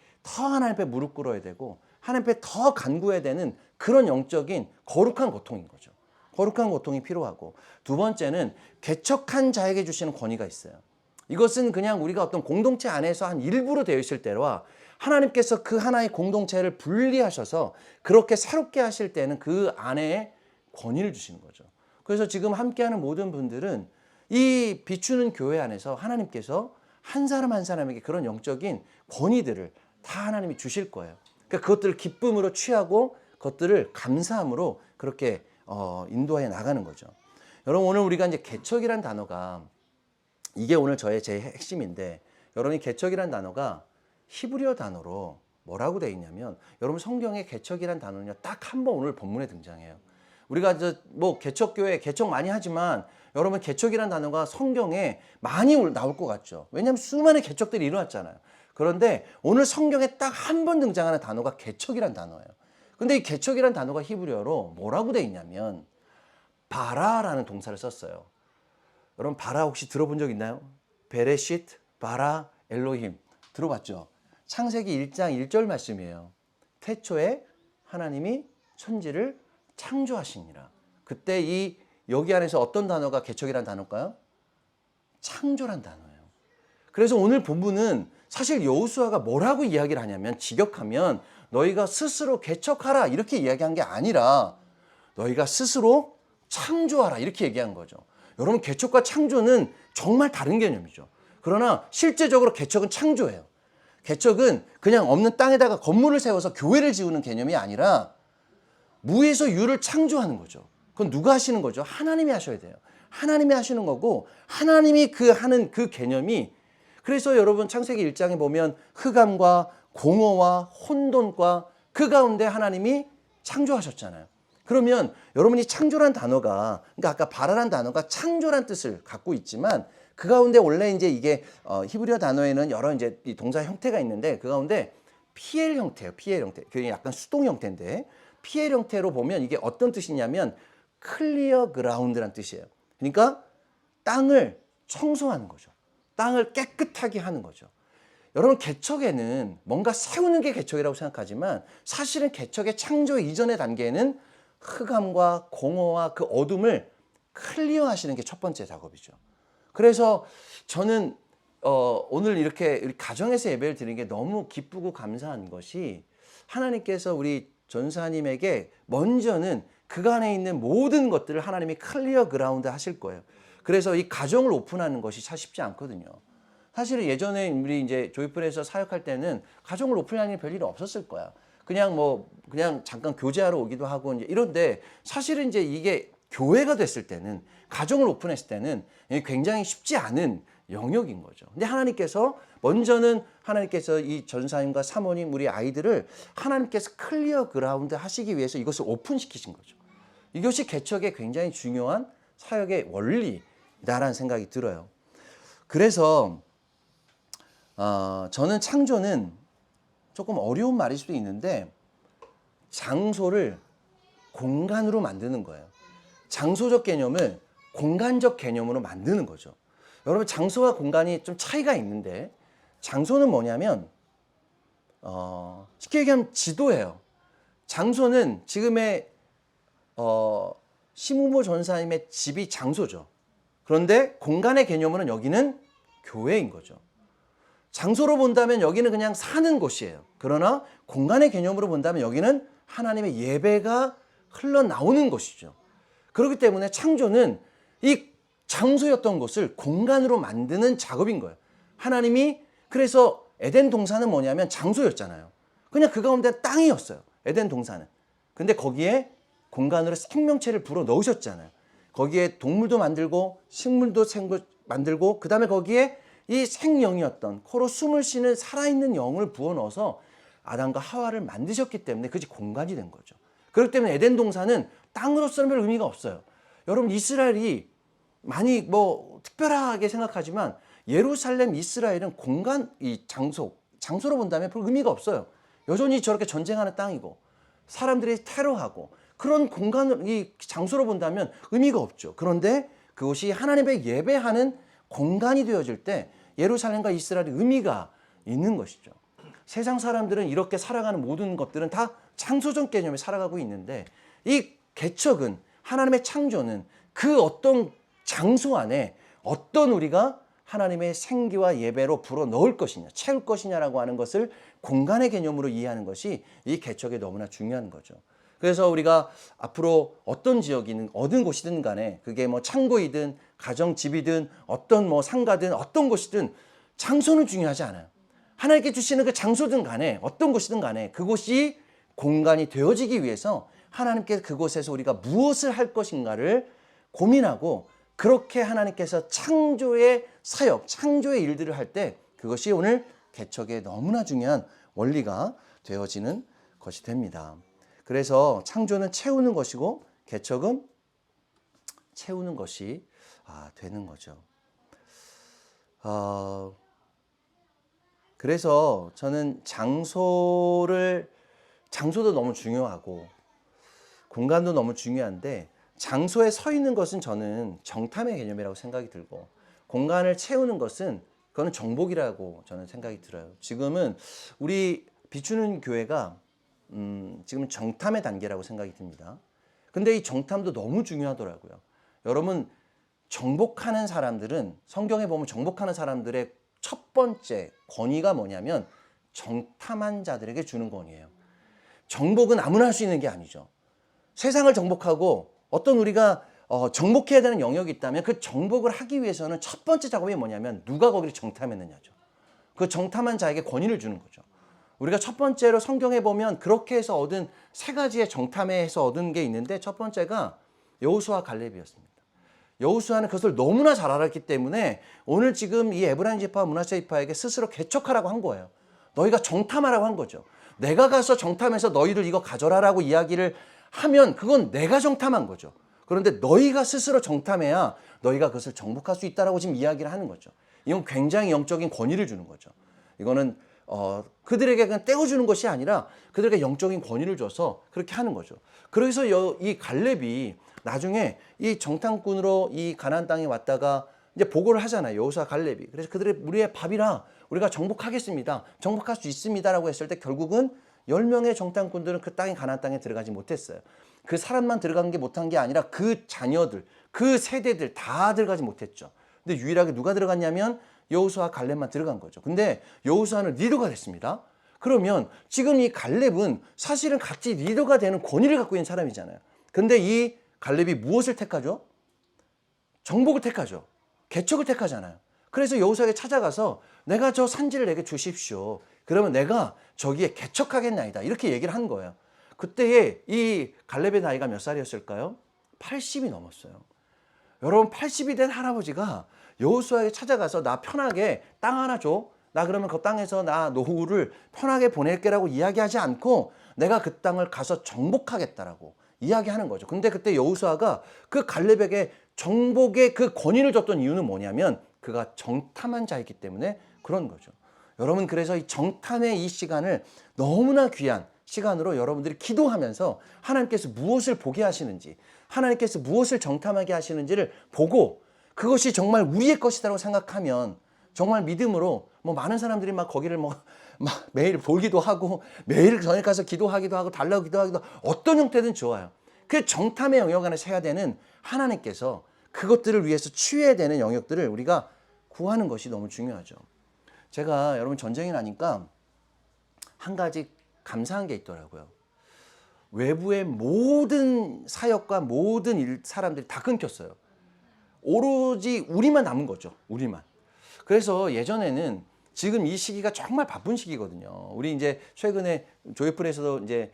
Speaker 1: 무릎 꿇어야 되고 하나님 앞에 더 간구해야 되는 그런 영적인 거룩한 고통인 거죠. 거룩한 고통이 필요하고, 두 번째는 개척한 자에게 주시는 권위가 있어요. 이것은 그냥 우리가 어떤 공동체 안에서 한 일부로 되어 있을 때와 하나님께서 그 하나의 공동체를 분리하셔서 그렇게 새롭게 하실 때는 그 안에 권위를 주시는 거죠. 그래서 지금 함께하는 모든 분들은 이 비추는 교회 안에서 하나님께서 한 사람 한 사람에게 그런 영적인 권위들을 다 하나님이 주실 거예요. 그러니까 그것들을 기쁨으로 취하고 그것들을 감사함으로 그렇게 인도해 나가는 거죠. 여러분, 오늘 우리가 이제 개척이란 단어가 이게 오늘 제 핵심인데, 여러분이 개척이란 단어가 히브리어 단어로 뭐라고 되어 있냐면, 여러분 성경에 개척이란 단어는요 딱 한 번 오늘 본문에 등장해요. 우리가 뭐 개척교회 개척 많이 하지만 여러분 개척이란 단어가 성경에 많이 나올 것 같죠. 왜냐하면 수많은 개척들이 일어났잖아요. 그런데 오늘 성경에 딱 한 번 등장하는 단어가 개척이란 단어예요. 근데 이 개척이란 단어가 히브리어로 뭐라고 되어 있냐면 바라라는 동사를 썼어요. 여러분 바라 혹시 들어본 적 있나요? 베레시트, 바라, 엘로힘 들어봤죠? 창세기 1장 1절 말씀이에요. 태초에 하나님이 천지를 창조하시니라. 그때 여기 안에서 어떤 단어가 개척이란 단어일까요? 창조란 단어예요. 그래서 오늘 본문은 사실 여호수아가 뭐라고 이야기를 하냐면, 직역하면 너희가 스스로 개척하라 이렇게 이야기한 게 아니라 너희가 스스로 창조하라 이렇게 얘기한 거죠. 여러분 개척과 창조는 정말 다른 개념이죠. 그러나 실제적으로 개척은 창조예요. 개척은 그냥 없는 땅에다가 건물을 세워서 교회를 지우는 개념이 아니라 무에서 유를 창조하는 거죠. 그건 누가 하시는 거죠? 하나님이 하셔야 돼요. 하나님이 하시는 거고, 하나님이 하는 그 개념이, 그래서 여러분 창세기 1장에 보면 흑암과 공허와 혼돈과 그 가운데 하나님이 창조하셨잖아요. 그러면 여러분이 창조란 단어가, 그러니까 아까 바라란 단어가 창조란 뜻을 갖고 있지만, 그 가운데 원래 이제 이게 히브리어 단어에는 여러 이제 이 동사 형태가 있는데, 그 가운데 PL 형태예요. PL 형태. 그게 약간 수동 형태인데, PL 형태로 보면 이게 어떤 뜻이냐면 클리어 그라운드란 뜻이에요. 그러니까 땅을 청소하는 거죠. 땅을 깨끗하게 하는 거죠. 여러분 개척에는 뭔가 세우는 게 개척이라고 생각하지만, 사실은 개척의 창조 이전의 단계에는 흑암과 공허와 그 어둠을 클리어하시는 게 첫 번째 작업이죠. 그래서 저는 오늘 이렇게 우리 가정에서 예배를 드리는 게 너무 기쁘고 감사한 것이, 하나님께서 우리 전사님에게 먼저는 그간에 있는 모든 것들을 하나님이 클리어 그라운드 하실 거예요. 그래서 이 가정을 오픈하는 것이 참 쉽지 않거든요. 사실은 예전에 우리 이제 조이풀에서 사역할 때는 가정을 오픈하는 별일이 없었을 거야. 그냥 잠깐 교제하러 오기도 하고 이제 이런데, 사실은 이제 이게 교회가 됐을 때는, 가정을 오픈했을 때는 굉장히 쉽지 않은 영역인 거죠. 근데 먼저는 하나님께서 이 전사님과 사모님, 우리 아이들을 하나님께서 클리어 그라운드 하시기 위해서 이것을 오픈시키신 거죠. 이것이 개척의 굉장히 중요한 사역의 원리다라는 생각이 들어요. 그래서 저는 창조는 조금 어려운 말일 수도 있는데, 장소를 공간으로 만드는 거예요. 장소적 개념을 공간적 개념으로 만드는 거죠. 여러분 장소와 공간이 좀 차이가 있는데, 장소는 뭐냐면 쉽게 얘기하면 지도예요. 장소는 지금의 심우모 전사님의 집이 장소죠. 그런데 공간의 개념으로는 여기는 교회인 거죠. 장소로 본다면 여기는 그냥 사는 곳이에요. 그러나 공간의 개념으로 본다면 여기는 하나님의 예배가 흘러나오는 곳이죠. 그렇기 때문에 창조는 이 장소였던 것을 공간으로 만드는 작업인 거예요. 하나님이, 그래서 에덴 동산은 뭐냐면 장소였잖아요. 그냥 그 가운데 땅이었어요. 에덴 동산은. 근데 거기에 공간으로 생명체를 불어 넣으셨잖아요. 거기에 동물도 만들고 식물도 만들고, 그 다음에 거기에 이 생영이었던 코로 숨을 쉬는 살아있는 영을 부어 넣어서 아담과 하와를 만드셨기 때문에 그것이 공간이 된 거죠. 그렇기 때문에 에덴 동산은 땅으로서는 별 의미가 없어요. 여러분 이스라엘이 많이 특별하게 생각하지만, 예루살렘 이스라엘은 공간, 이 장소로 본다면 별 의미가 없어요. 여전히 저렇게 전쟁하는 땅이고 사람들이 테러하고, 그런 이 장소로 본다면 의미가 없죠. 그런데 그것이 하나님의 예배하는 공간이 되어질 때 예루살렘과 이스라엘의 의미가 있는 것이죠. 세상 사람들은 이렇게 살아가는 모든 것들은 다 장소적 개념에 살아가고 있는데, 이 개척은, 하나님의 창조는 그 어떤 장소 안에 어떤 우리가 하나님의 생기와 예배로 불어 넣을 것이냐, 채울 것이냐라고 하는 것을 공간의 개념으로 이해하는 것이 이 개척에 너무나 중요한 거죠. 그래서 우리가 앞으로 어떤 지역이든 어느 곳이든 간에, 그게 창고이든 가정집이든 어떤 상가든 어떤 곳이든 장소는 중요하지 않아요. 하나님께 주시는 그 장소든 간에 어떤 곳이든 간에 그곳이 공간이 되어지기 위해서 하나님께 그곳에서 우리가 무엇을 할 것인가를 고민하고 그렇게 하나님께서 창조의 사역, 창조의 일들을 할 때 그것이 오늘 개척에 너무나 중요한 원리가 되어지는 것이 됩니다. 그래서 창조는 채우는 것이고 개척은 채우는 것이 되는 거죠. 그래서 저는 장소도 너무 중요하고 공간도 너무 중요한데 장소에 서 있는 것은 저는 정탐의 개념이라고 생각이 들고 공간을 채우는 것은 그거는 정복이라고 저는 생각이 들어요. 지금은 우리 비추는 교회가 지금은 정탐의 단계라고 생각이 듭니다. 근데 이 정탐도 너무 중요하더라고요. 여러분, 정복하는 사람들은 성경에 보면 정복하는 사람들의 첫 번째 권위가 뭐냐면 정탐한 자들에게 주는 권위예요. 정복은 아무나 할 수 있는 게 아니죠. 세상을 정복하고 어떤 우리가 정복해야 되는 영역이 있다면 그 정복을 하기 위해서는 첫 번째 작업이 뭐냐면 누가 거기를 정탐했느냐죠. 그 정탐한 자에게 권위를 주는 거죠. 우리가 첫 번째로 성경에 보면 그렇게 해서 얻은 세 가지의 정탐에서 얻은 게 있는데 첫 번째가 여호수아 갈렙이었습니다. 여호수아는 그것을 너무나 잘 알았기 때문에 오늘 지금 이 에브라임 지파와 므낫세 지파에게 스스로 개척하라고 한 거예요. 너희가 정탐하라고 한 거죠. 내가 가서 정탐해서 너희들 이거 가져라라고 이야기를 하면 그건 내가 정탐한 거죠. 그런데 너희가 스스로 정탐해야 너희가 그것을 정복할 수 있다라고 지금 이야기를 하는 거죠. 이건 굉장히 영적인 권위를 주는 거죠. 이거는 그들에게 그냥 떼어주는 것이 아니라 그들에게 영적인 권위를 줘서 그렇게 하는 거죠. 그래서 이 갈렙이 나중에 이 정탐꾼으로 이 가나안 땅에 왔다가 이제 보고를 하잖아요. 여호수아 갈렙이. 그래서 그들의 우리의 밥이라 우리가 정복하겠습니다. 정복할 수 있습니다라고 했을 때 결국은 10명의 정탐꾼들은 그 땅에 가나안 땅에 들어가지 못했어요. 그 사람만 들어간 게 못한 게 아니라 그 자녀들, 그 세대들 다 들어가지 못했죠. 근데 유일하게 누가 들어갔냐면 여호수아 갈렙만 들어간 거죠. 근데 여호수아는 리더가 됐습니다. 그러면 지금 이 갈렙은 사실은 같이 리더가 되는 권위를 갖고 있는 사람이잖아요. 근데 이 갈렙이 무엇을 택하죠? 정복을 택하죠. 개척을 택하잖아요. 그래서 여호수아에게 찾아가서 내가 저 산지를 내게 주십시오. 그러면 내가 저기에 개척하겠나이다. 이렇게 얘기를 한 거예요. 그때에 이 갈렙의 나이가 몇 살이었을까요? 80이 넘었어요. 여러분 80이 된 할아버지가 여호수아에게 찾아가서 나 편하게 땅 하나 줘. 나 그러면 그 땅에서 나 노후를 편하게 보낼게라고 이야기하지 않고 내가 그 땅을 가서 정복하겠다라고 이야기하는 거죠. 근데 그때 여호수아가 그 갈렙에게 정복의 그 권위를 줬던 이유는 뭐냐면 그가 정탐한 자이기 때문에 그런 거죠. 여러분 그래서 이 정탐의 이 시간을 너무나 귀한 시간으로 여러분들이 기도하면서 하나님께서 무엇을 보게 하시는지 하나님께서 무엇을 정탐하게 하시는지를 보고 그것이 정말 우리의 것이라고 생각하면 정말 믿음으로 뭐 많은 사람들이 막 거기를 막 매일 볼기도 하고 매일 저녁 가서 기도하기도 하고 달라고 기도하기도 하고 어떤 형태든 좋아요. 그 정탐의 영역 안에 서야 되는 하나님께서 그것들을 위해서 취해야 되는 영역들을 우리가 구하는 것이 너무 중요하죠. 제가 여러분 전쟁이 나니까 한 가지 감사한 게 있더라고요. 외부의 모든 사역과 모든 사람들이 다 끊겼어요. 오로지 우리만 남은 거죠. 우리만. 그래서 예전에는 지금 이 시기가 정말 바쁜 시기거든요. 우리 이제 최근에 조이풀에서도 이제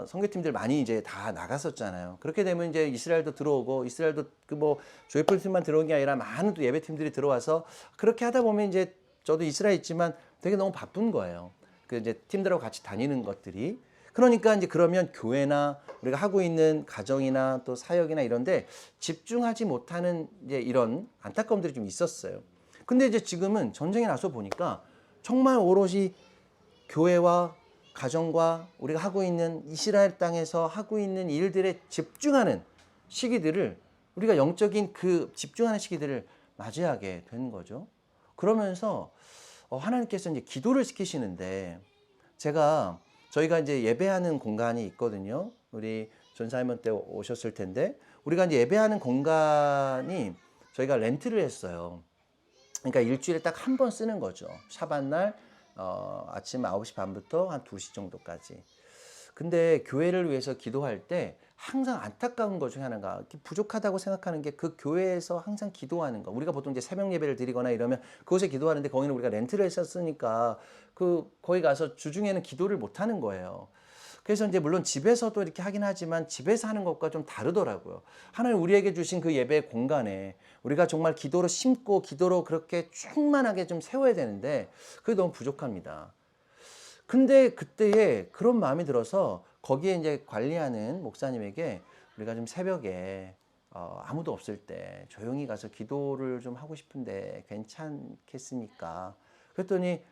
Speaker 1: 선교팀들 많이 이제 다 나갔었잖아요. 그렇게 되면 이제 이스라엘도 들어오고 이스라엘도 그 뭐 조이풀 팀만 들어온 게 아니라 많은 또 예배팀들이 들어와서 그렇게 하다 보면 이제 저도 이스라엘 있지만 되게 너무 바쁜 거예요. 그 이제 팀들하고 같이 다니는 것들이. 그러니까 이제 그러면 교회나 우리가 하고 있는 가정이나 또 사역이나 이런데 집중하지 못하는 이제 이런 안타까움들이 좀 있었어요. 근데 이제 지금은 전쟁이 나서 보니까 정말 오롯이 교회와 가정과 우리가 하고 있는 이스라엘 땅에서 하고 있는 일들에 집중하는 시기들을 우리가 영적인 그 집중하는 시기들을 맞이하게 되는 거죠. 그러면서 하나님께서 이제 기도를 시키시는데 저희가 이제 예배하는 공간이 있거든요. 우리 존 사이먼 때 오셨을 텐데 우리가 이제 예배하는 공간이 저희가 렌트를 했어요. 그러니까 일주일에 딱 한 번 쓰는 거죠. 샤반 날 아침 9시 반부터 한 2시 정도까지. 근데 교회를 위해서 기도할 때 항상 안타까운 것 중에 하나가 부족하다고 생각하는 게 그 교회에서 항상 기도하는 거. 우리가 보통 이제 새벽 예배를 드리거나 이러면 그곳에 기도하는데 거기는 우리가 렌트를 했었으니까 거기 가서 주중에는 기도를 못 하는 거예요. 그래서 이제 물론 집에서도 이렇게 하긴 하지만 집에서 하는 것과 좀 다르더라고요. 하나님 우리에게 주신 그 예배 공간에 우리가 정말 기도로 심고 기도로 그렇게 충만하게 좀 세워야 되는데 그게 너무 부족합니다. 근데 그때에 그런 마음이 들어서 거기에 이제 관리하는 목사님에게 우리가 좀 새벽에 아무도 없을 때 조용히 가서 기도를 좀 하고 싶은데 괜찮겠습니까? 그랬더니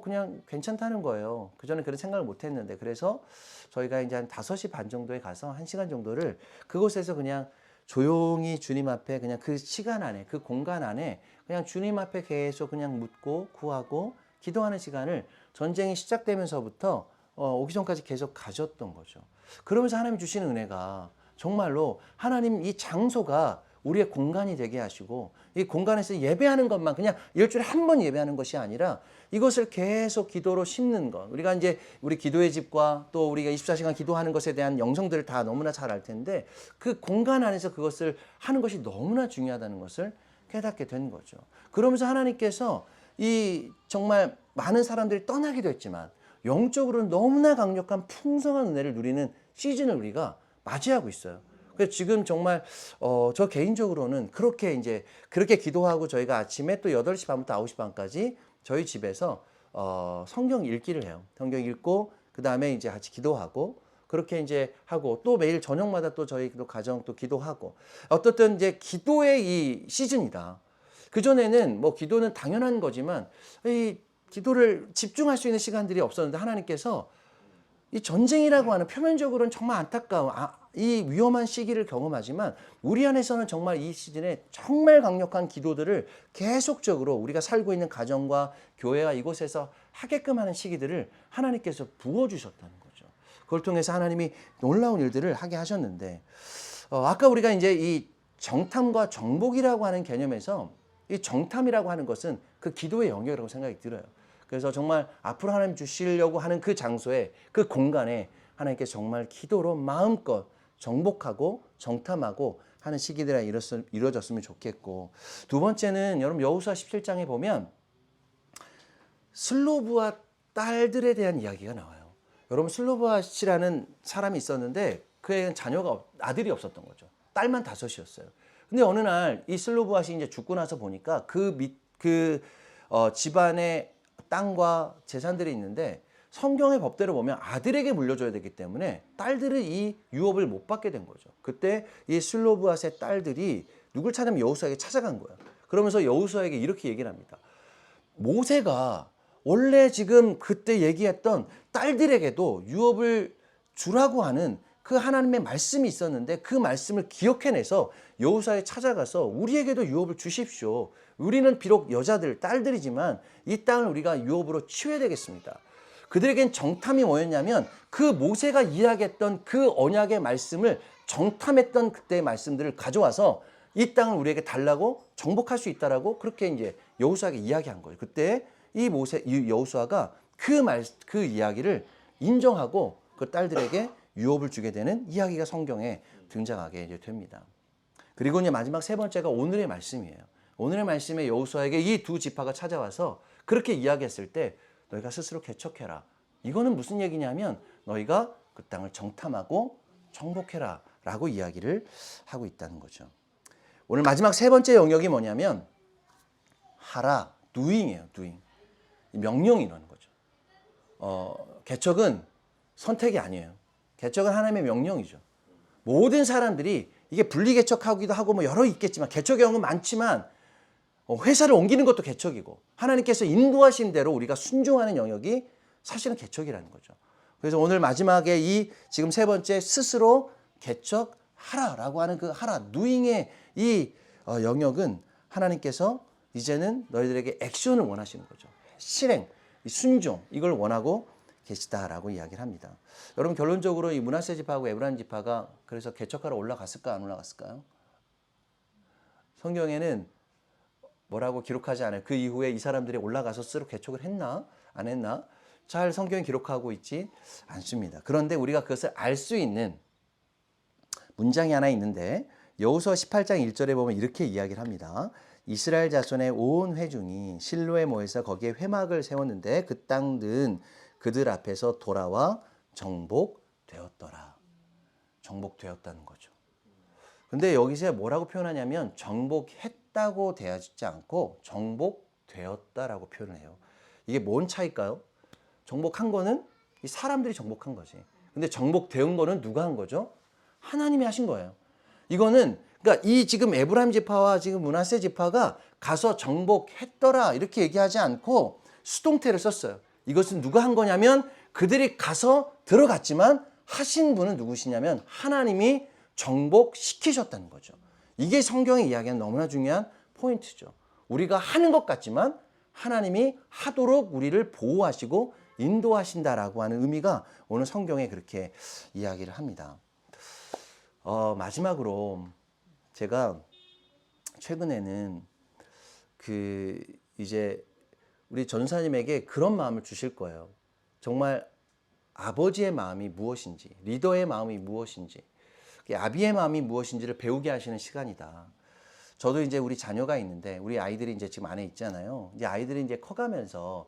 Speaker 1: 그냥 괜찮다는 거예요. 그전에 그런 생각을 못 했는데 그래서 저희가 이제 한 5시 반 정도에 가서 1시간 정도를 그곳에서 그냥 조용히 주님 앞에 그냥 그 시간 안에 그 공간 안에 그냥 주님 앞에 계속 그냥 묻고 구하고 기도하는 시간을 전쟁이 시작되면서부터 오기 전까지 계속 가졌던 거죠. 그러면서 하나님 주시는 은혜가 정말로 하나님 이 장소가 우리의 공간이 되게 하시고 이 공간에서 예배하는 것만 그냥 일주일에 한 번 예배하는 것이 아니라 이것을 계속 기도로 심는 것. 우리가 이제 우리 기도의 집과 또 우리가 24시간 기도하는 것에 대한 영성들을 다 너무나 잘 알 텐데 그 공간 안에서 그것을 하는 것이 너무나 중요하다는 것을 깨닫게 된 거죠. 그러면서 하나님께서 이 정말 많은 사람들이 떠나기도 했지만 영적으로는 너무나 강력한 풍성한 은혜를 누리는 시즌을 우리가 맞이하고 있어요. 그래서 지금 정말 저 개인적으로는 그렇게 기도하고 저희가 아침에 또 8시 반부터 9시 반까지 저희 집에서 성경 읽기를 해요. 성경 읽고 그다음에 이제 같이 기도하고 그렇게 이제 하고 또 매일 저녁마다 또 저희 가정 또 기도하고 어떻든 이제 기도의 이 시즌이다. 그전에는 뭐 기도는 당연한 거지만 이 기도를 집중할 수 있는 시간들이 없었는데 하나님께서 이 전쟁이라고 하는 표면적으로는 정말 안타까운 이 위험한 시기를 경험하지만 우리 안에서는 정말 이 시즌에 정말 강력한 기도들을 계속적으로 우리가 살고 있는 가정과 교회와 이곳에서 하게끔 하는 시기들을 하나님께서 부어주셨다는 거죠. 그걸 통해서 하나님이 놀라운 일들을 하게 하셨는데 아까 우리가 이제 이 정탐과 정복이라고 하는 개념에서 이 정탐이라고 하는 것은 그 기도의 영역이라고 생각이 들어요. 그래서 정말 앞으로 하나님 주시려고 하는 그 장소에 그 공간에 하나님께서 정말 기도로 마음껏 정복하고 정탐하고 하는 시기들이 이루어졌으면 좋겠고 두 번째는 여러분 여호수아 17장에 보면 슬로브와 딸들에 대한 이야기가 나와요. 여러분 슬로브아 씨라는 사람이 있었는데 그에게는 아들이 없었던 거죠. 딸만 5이었어요. 근데 어느 날 이 슬로브아시 이제 죽고 나서 보니까 집안에 땅과 재산들이 있는데 성경의 법대로 보면 아들에게 물려줘야 되기 때문에 딸들은 이 유업을 못 받게 된 거죠. 그때 이 슬로브앗의 딸들이 누굴 찾으면 여호수아에게 찾아간 거예요. 그러면서 여호수아에게 이렇게 얘기를 합니다. 모세가 원래 지금 그때 얘기했던 딸들에게도 유업을 주라고 하는 그 하나님의 말씀이 있었는데 그 말씀을 기억해내서 여호수아에 찾아가서 우리에게도 유업을 주십시오. 우리는 비록 여자들, 딸들이지만 이 땅을 우리가 유업으로 치워야 되겠습니다. 그들에겐 정탐이 뭐였냐면 그 모세가 이야기했던 그 언약의 말씀을 정탐했던 그때의 말씀들을 가져와서 이 땅을 우리에게 달라고 정복할 수 있다라고 그렇게 이제 여호수아에게 이야기한 거예요. 그때 이 여호수아가 그 이야기를 인정하고 그 딸들에게 유업을 주게 되는 이야기가 성경에 등장하게 이제 됩니다. 그리고 이제 마지막 세 번째가 오늘의 말씀이에요. 오늘의 말씀에 여호수아에게 이 두 지파가 찾아와서 그렇게 이야기했을 때 너희가 스스로 개척해라. 이거는 무슨 얘기냐면 너희가 그 땅을 정탐하고 정복해라 라고 이야기를 하고 있다는 거죠. 오늘 마지막 세 번째 영역이 뭐냐면 하라, doing이에요. doing. 명령이라는 거죠. 개척은 선택이 아니에요. 개척은 하나님의 명령이죠. 모든 사람들이 이게 분리개척하기도 하고 뭐 여러 있겠지만 개척의 영은 많지만 회사를 옮기는 것도 개척이고 하나님께서 인도하신 대로 우리가 순종하는 영역이 사실은 개척이라는 거죠. 그래서 오늘 마지막에 이 지금 세 번째 스스로 개척하라라고 하는 그 하라, doing의 이 영역은 하나님께서 이제는 너희들에게 액션을 원하시는 거죠. 실행, 순종 이걸 원하고 계시다라고 이야기를 합니다. 여러분 결론적으로 이 므낫세 지파하고 에브라임 지파가 그래서 개척하러 올라갔을까 안 올라갔을까요? 성경에는 뭐라고 기록하지 않아요. 그 이후에 이 사람들이 올라가서 스스로 개척을 했나 안 했나 잘 성경이 기록하고 있지 않습니다. 그런데 우리가 그것을 알 수 있는 문장이 하나 있는데 여호수아 18장 1절에 보면 이렇게 이야기를 합니다. 이스라엘 자손의 온 회중이 실로에 모여서 거기에 회막을 세웠는데 그 땅은 그들 앞에서 돌아와 정복, 정복되었더라. 정복되었다는 거죠. 근데 여기서 뭐라고 표현하냐면 정복했다고 대하지 않고 정복되었다라고 표현을 해요. 이게 뭔 차이일까요? 정복한 거는 이 사람들이 정복한 거지. 근데 정복되은 거는 누가 한 거죠? 하나님이 하신 거예요. 이거는 그러니까 이 지금 에브라임 지파와 지금 므낫세 지파가 가서 정복했더라 이렇게 얘기하지 않고 수동태를 썼어요. 이것은 누가 한 거냐면 그들이 가서 들어갔지만 하신 분은 누구시냐면 하나님이 정복시키셨다는 거죠. 이게 성경의 이야기는 너무나 중요한 포인트죠. 우리가 하는 것 같지만 하나님이 하도록 우리를 보호하시고 인도하신다라고 하는 의미가 오늘 성경에 그렇게 이야기를 합니다. 마지막으로 제가 최근에는 이제 우리 전사님에게 그런 마음을 주실 거예요. 정말 아버지의 마음이 무엇인지, 리더의 마음이 무엇인지, 아비의 마음이 무엇인지를 배우게 하시는 시간이다. 저도 이제 우리 자녀가 있는데 우리 아이들이 이제 지금 안에 있잖아요. 이제 아이들이 이제 커가면서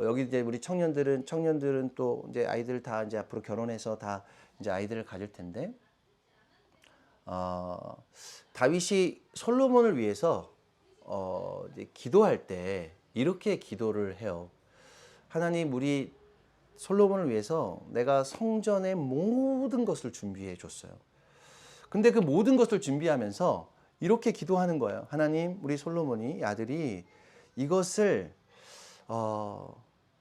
Speaker 1: 여기 이제 우리 청년들은 또 이제 아이들 다 이제 앞으로 결혼해서 다 이제 아이들을 가질 텐데 다윗이 솔로몬을 위해서 이제 기도할 때 이렇게 기도를 해요. 하나님, 우리 솔로몬을 위해서 내가 성전의 모든 것을 준비해 줬어요. 근데 그 모든 것을 준비하면서 이렇게 기도하는 거예요. 하나님, 우리 솔로몬이 아들이 이것을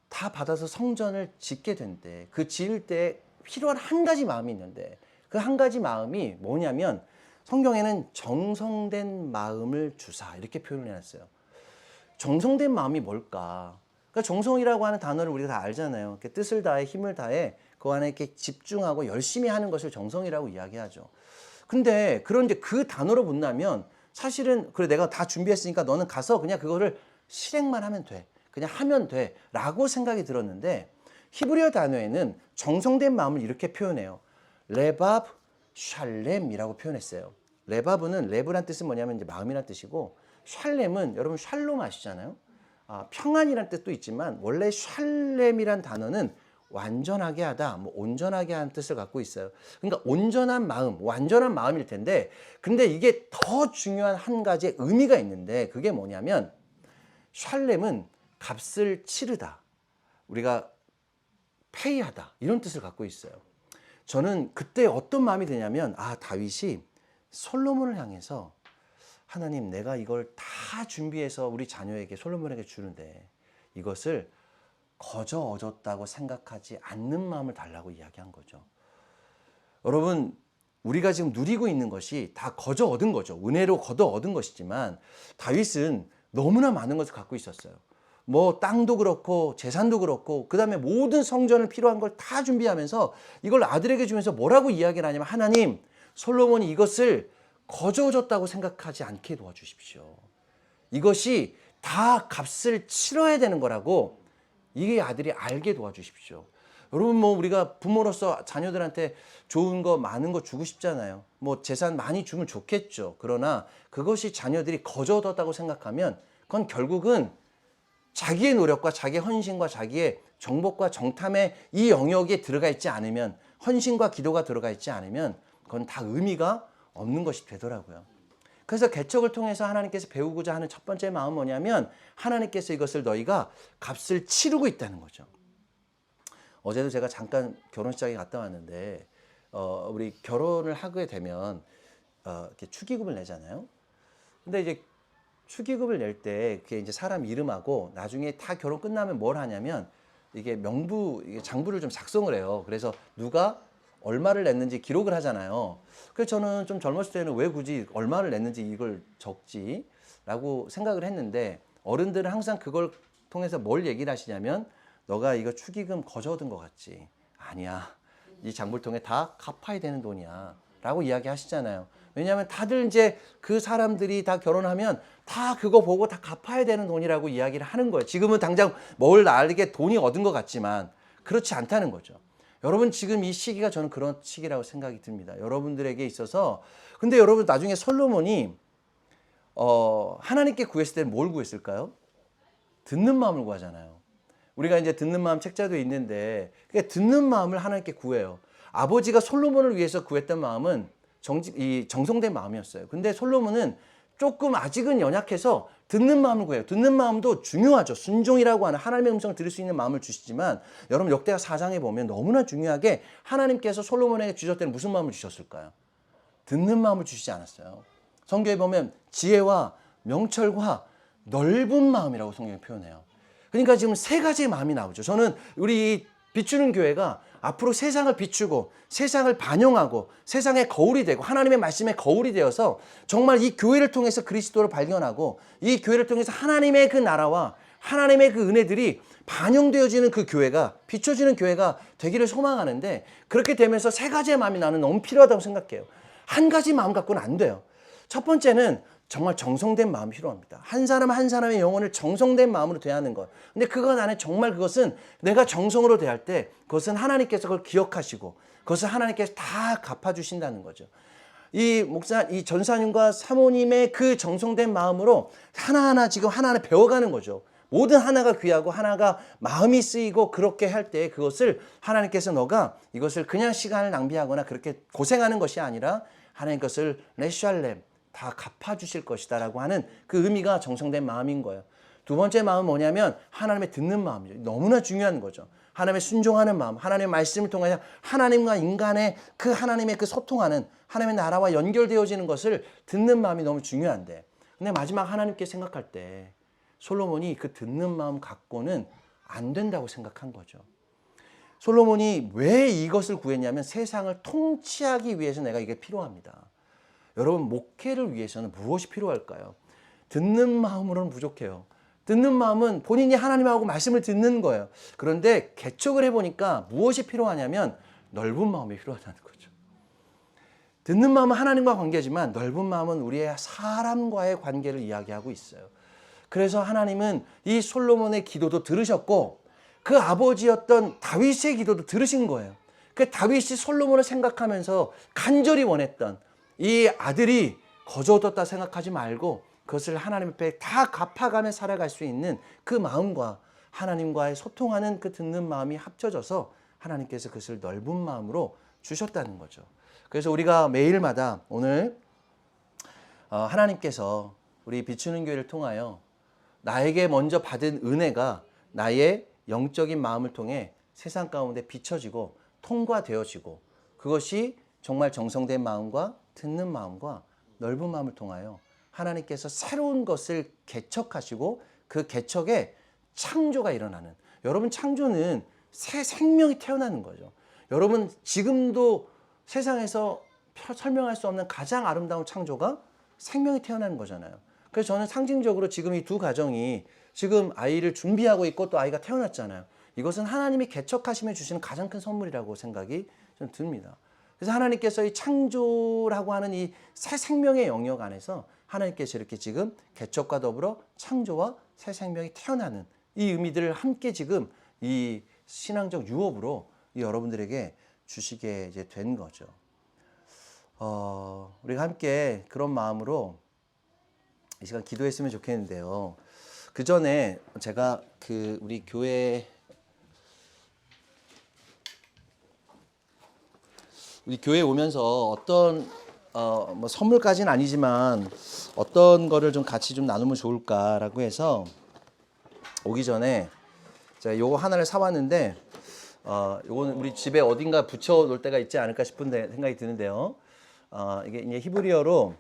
Speaker 1: 다 받아서 성전을 짓게 된대. 그 지을 때 필요한 한 가지 마음이 있는데 그 한 가지 마음이 뭐냐면 성경에는 정성된 마음을 주사 이렇게 표현을 해놨어요. 정성된 마음이 뭘까? 그러니까 정성이라고 하는 단어를 우리가 다 알잖아요. 이렇게 뜻을 다해 힘을 다해 그 안에 이렇게 집중하고 열심히 하는 것을 정성이라고 이야기하죠. 근데 그런데 그 단어로 본다면 사실은 그래 내가 다 준비했으니까 너는 가서 그냥 그거를 실행만 하면 돼. 그냥 하면 돼. 라고 생각이 들었는데 히브리어 단어에는 정성된 마음을 이렇게 표현해요. 레밥 샬렘이라고 표현했어요. 레바브는 레브란 뜻은 뭐냐면 이제 마음이란 뜻이고 샬렘은 여러분 샬롬 아시잖아요. 평안이란 뜻도 있지만 원래 샬렘이란 단어는 완전하게 하다, 뭐 온전하게 하는 뜻을 갖고 있어요. 그러니까 온전한 마음, 완전한 마음일 텐데 근데 이게 더 중요한 한 가지의 의미가 있는데 그게 뭐냐면 샬렘은 값을 치르다, 우리가 페이하다 이런 뜻을 갖고 있어요. 저는 그때 어떤 마음이 드냐면 다윗이 솔로몬을 향해서 하나님, 내가 이걸 다 준비해서 우리 자녀에게 솔로몬에게 주는데 이것을 거저 얻었다고 생각하지 않는 마음을 달라고 이야기한 거죠. 여러분, 우리가 지금 누리고 있는 것이 다 거저 얻은 거죠. 은혜로 거저 얻은 것이지만 다윗은 너무나 많은 것을 갖고 있었어요. 뭐 땅도 그렇고 재산도 그렇고 그 다음에 모든 성전을 필요한 걸 다 준비하면서 이걸 아들에게 주면서 뭐라고 이야기를 하냐면 하나님, 솔로몬이 이것을 거저 줬다고 생각하지 않게 도와주십시오. 이것이 다 값을 치러야 되는 거라고 이게 아들이 알게 도와주십시오. 여러분, 뭐 우리가 부모로서 자녀들한테 좋은 거 많은 거 주고 싶잖아요. 뭐 재산 많이 주면 좋겠죠. 그러나 그것이 자녀들이 거저 얻었다고 생각하면 그건 결국은 자기의 노력과 자기의 헌신과 자기의 정복과 정탐의 이 영역에 들어가 있지 않으면, 헌신과 기도가 들어가 있지 않으면 그건 다 의미가 없는 것이 되더라고요. 그래서 개척을 통해서 하나님께서 배우고자 하는 첫 번째 마음은 뭐냐면 하나님께서 이것을 너희가 값을 치르고 있다는 거죠. 어제도 제가 잠깐 결혼식장에 갔다 왔는데 우리 결혼을 하게 되면 이렇게 축의금을 내잖아요. 근데 이제 축의금을 낼 때 그게 이제 사람 이름하고 나중에 다 결혼 끝나면 뭘 하냐면 이게 장부를 좀 작성을 해요. 그래서 누가 얼마를 냈는지 기록을 하잖아요. 그래서 저는 좀 젊었을 때는 왜 굳이 얼마를 냈는지 이걸 적지? 라고 생각을 했는데 어른들은 항상 그걸 통해서 뭘 얘기를 하시냐면 너가 이거 축의금 거저 얻은 것 같지? 아니야. 이 장부를 통해 다 갚아야 되는 돈이야. 라고 이야기 하시잖아요. 왜냐하면 다들 이제 그 사람들이 다 결혼하면 다 그거 보고 다 갚아야 되는 돈이라고 이야기를 하는 거예요. 지금은 당장 뭘 나에게 돈이 얻은 것 같지만 그렇지 않다는 거죠. 여러분, 지금 이 시기가 저는 그런 시기라고 생각이 듭니다. 여러분들에게 있어서. 근데 여러분, 나중에 솔로몬이 하나님께 구했을 때는 뭘 구했을까요? 듣는 마음을 구하잖아요. 우리가 이제 듣는 마음 책자도 있는데 그러니까 듣는 마음을 하나님께 구해요. 아버지가 솔로몬을 위해서 구했던 마음은 정성된 마음이었어요. 근데 솔로몬은 조금 아직은 연약해서 듣는 마음을 구해요. 듣는 마음도 중요하죠. 순종이라고 하는 하나님의 음성을 들을 수 있는 마음을 주시지만 여러분 역대하 4장에 보면 너무나 중요하게 하나님께서 솔로몬에게 주셨을 때는 무슨 마음을 주셨을까요? 듣는 마음을 주시지 않았어요. 성경에 보면 지혜와 명철과 넓은 마음이라고 성경이 표현해요. 그러니까 지금 세 가지의 마음이 나오죠. 저는 우리 비추는 교회가 앞으로 세상을 비추고 세상을 반영하고 세상의 거울이 되고 하나님의 말씀의 거울이 되어서 정말 이 교회를 통해서 그리스도를 발견하고 이 교회를 통해서 하나님의 그 나라와 하나님의 그 은혜들이 반영되어지는 그 교회가 비춰지는 교회가 되기를 소망하는데 그렇게 되면서 세 가지의 마음이 나는 너무 필요하다고 생각해요. 한 가지 마음 갖고는 안 돼요. 첫 번째는 정말 정성된 마음이 필요합니다. 한 사람 한 사람의 영혼을 정성된 마음으로 대하는 것. 근데 그것 안에 정말 그것은 내가 정성으로 대할 때 그것은 하나님께서 그걸 기억하시고 그것을 하나님께서 다 갚아주신다는 거죠. 이 전사님과 사모님의 그 정성된 마음으로 하나하나 지금 하나하나 배워가는 거죠. 모든 하나가 귀하고 하나가 마음이 쓰이고 그렇게 할 때 그것을 하나님께서 너가 이것을 그냥 시간을 낭비하거나 그렇게 고생하는 것이 아니라 하나님 것을 레샬렘 다 갚아주실 것이다 라고 하는 그 의미가 정성된 마음인 거예요. 두 번째 마음은 뭐냐면 하나님의 듣는 마음이죠. 너무나 중요한 거죠. 하나님의 순종하는 마음, 하나님의 말씀을 통하여 하나님과 인간의 그 하나님의 그 소통하는 하나님의 나라와 연결되어지는 것을 듣는 마음이 너무 중요한데 근데 마지막 하나님께 생각할 때 솔로몬이 그 듣는 마음 갖고는 안 된다고 생각한 거죠. 솔로몬이 왜 이것을 구했냐면 세상을 통치하기 위해서 내가 이게 필요합니다. 여러분 목회를 위해서는 무엇이 필요할까요? 듣는 마음으로는 부족해요. 듣는 마음은 본인이 하나님하고 말씀을 듣는 거예요. 그런데 개척을 해보니까 무엇이 필요하냐면 넓은 마음이 필요하다는 거죠. 듣는 마음은 하나님과 관계지만 넓은 마음은 우리의 사람과의 관계를 이야기하고 있어요. 그래서 하나님은 이 솔로몬의 기도도 들으셨고 그 아버지였던 다윗의 기도도 들으신 거예요. 그 다윗이 솔로몬을 생각하면서 간절히 원했던 이 아들이 거저 얻었다 생각하지 말고 그것을 하나님 앞에 다 갚아가며 살아갈 수 있는 그 마음과 하나님과의 소통하는 그 듣는 마음이 합쳐져서 하나님께서 그것을 넓은 마음으로 주셨다는 거죠. 그래서 우리가 매일마다 오늘 하나님께서 우리 비추는 교회를 통하여 나에게 먼저 받은 은혜가 나의 영적인 마음을 통해 세상 가운데 비춰지고 통과되어지고 그것이 정말 정성된 마음과 듣는 마음과 넓은 마음을 통하여 하나님께서 새로운 것을 개척하시고 그 개척에 창조가 일어나는 여러분 창조는 새 생명이 태어나는 거죠. 여러분 지금도 세상에서 설명할 수 없는 가장 아름다운 창조가 생명이 태어나는 거잖아요. 그래서 저는 상징적으로 지금 이 두 가정이 지금 아이를 준비하고 있고 또 아이가 태어났잖아요. 이것은 하나님이 개척하시며 주시는 가장 큰 선물이라고 생각이 좀 듭니다. 그래서 하나님께서 이 창조라고 하는 이 새 생명의 영역 안에서 하나님께서 이렇게 지금 개척과 더불어 창조와 새 생명이 태어나는 이 의미들을 함께 지금 이 신앙적 유업으로 여러분들에게 주시게 이제 된 거죠. 우리가 함께 그런 마음으로 이 시간 기도했으면 좋겠는데요. 그 전에 제가 우리 교회에 오면서 어떤 뭐 선물까지는 아니지만 어떤 거를 좀 같이 좀 나누면 좋을까라고 해서 오기 전에 제가 요거 하나를 사왔는데 요거는 우리 집에 어딘가 붙여 놓을 때가 있지 않을까 싶은데 생각이 드는데요. 이게 이제 히브리어로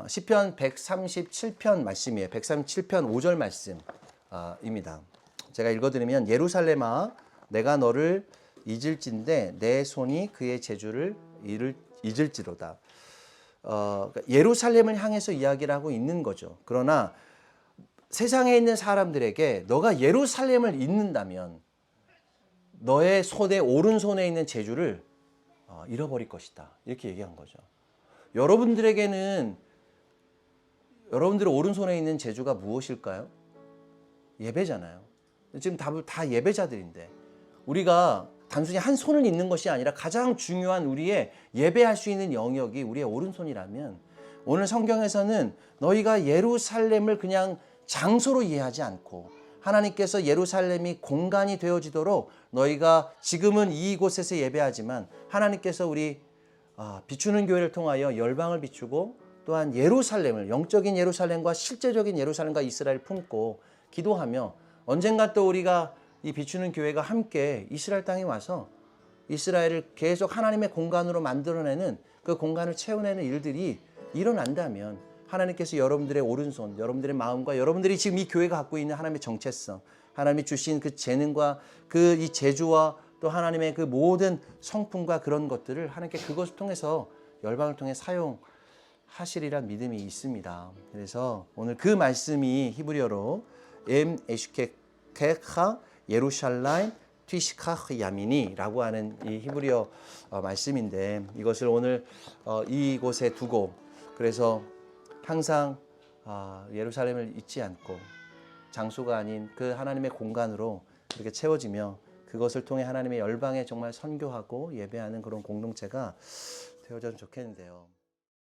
Speaker 1: 시편 137편 말씀이에요. 137편 5절 말씀입니다. 제가 읽어드리면 예루살렘아 내가 너를 잊을진대 내 손이 그의 재주를 잊을지로다. 예루살렘을 향해서 이야기를 하고 있는 거죠. 그러나 세상에 있는 사람들에게 너가 예루살렘을 잊는다면 너의 손에 오른손에 있는 재주를 잃어버릴 것이다. 이렇게 얘기한 거죠. 여러분들에게는 여러분들의 오른손에 있는 재주가 무엇일까요? 예배잖아요. 지금 다 예배자들인데 우리가 단순히 한 손을 잇는 것이 아니라 가장 중요한 우리의 예배할 수 있는 영역이 우리의 오른손이라면 오늘 성경에서는 너희가 예루살렘을 그냥 장소로 이해하지 않고 하나님께서 예루살렘이 공간이 되어지도록 너희가 지금은 이곳에서 예배하지만 하나님께서 우리 비추는 교회를 통하여 열방을 비추고 또한 예루살렘을 영적인 예루살렘과 실제적인 예루살렘과 이스라엘을 품고 기도하며 언젠가 또 우리가 이 비추는 교회가 함께 이스라엘 땅에 와서 이스라엘을 계속 하나님의 공간으로 만들어내는 그 공간을 채워내는 일들이 일어난다면 하나님께서 여러분들의 오른손, 여러분들의 마음과 여러분들이 지금 이 교회가 갖고 있는 하나님의 정체성, 하나님이 주신 그 재능과 그 이 재주와 또 하나님의 그 모든 성품과 그런 것들을 하나님께 그것을 통해서 열방을 통해 사용하시리란 믿음이 있습니다. 그래서 오늘 그 말씀이 히브리어로 엠 에슈케케하 예루살렘 티시카흐 야미니라고 하는 이 히브리어 말씀인데 이것을 오늘 이곳에 두고 그래서 항상 예루살렘을 잊지 않고 장소가 아닌 그 하나님의 공간으로 이렇게 채워지며 그것을 통해 하나님의 열방에 정말 선교하고 예배하는 그런 공동체가 되어졌으면 좋겠는데요.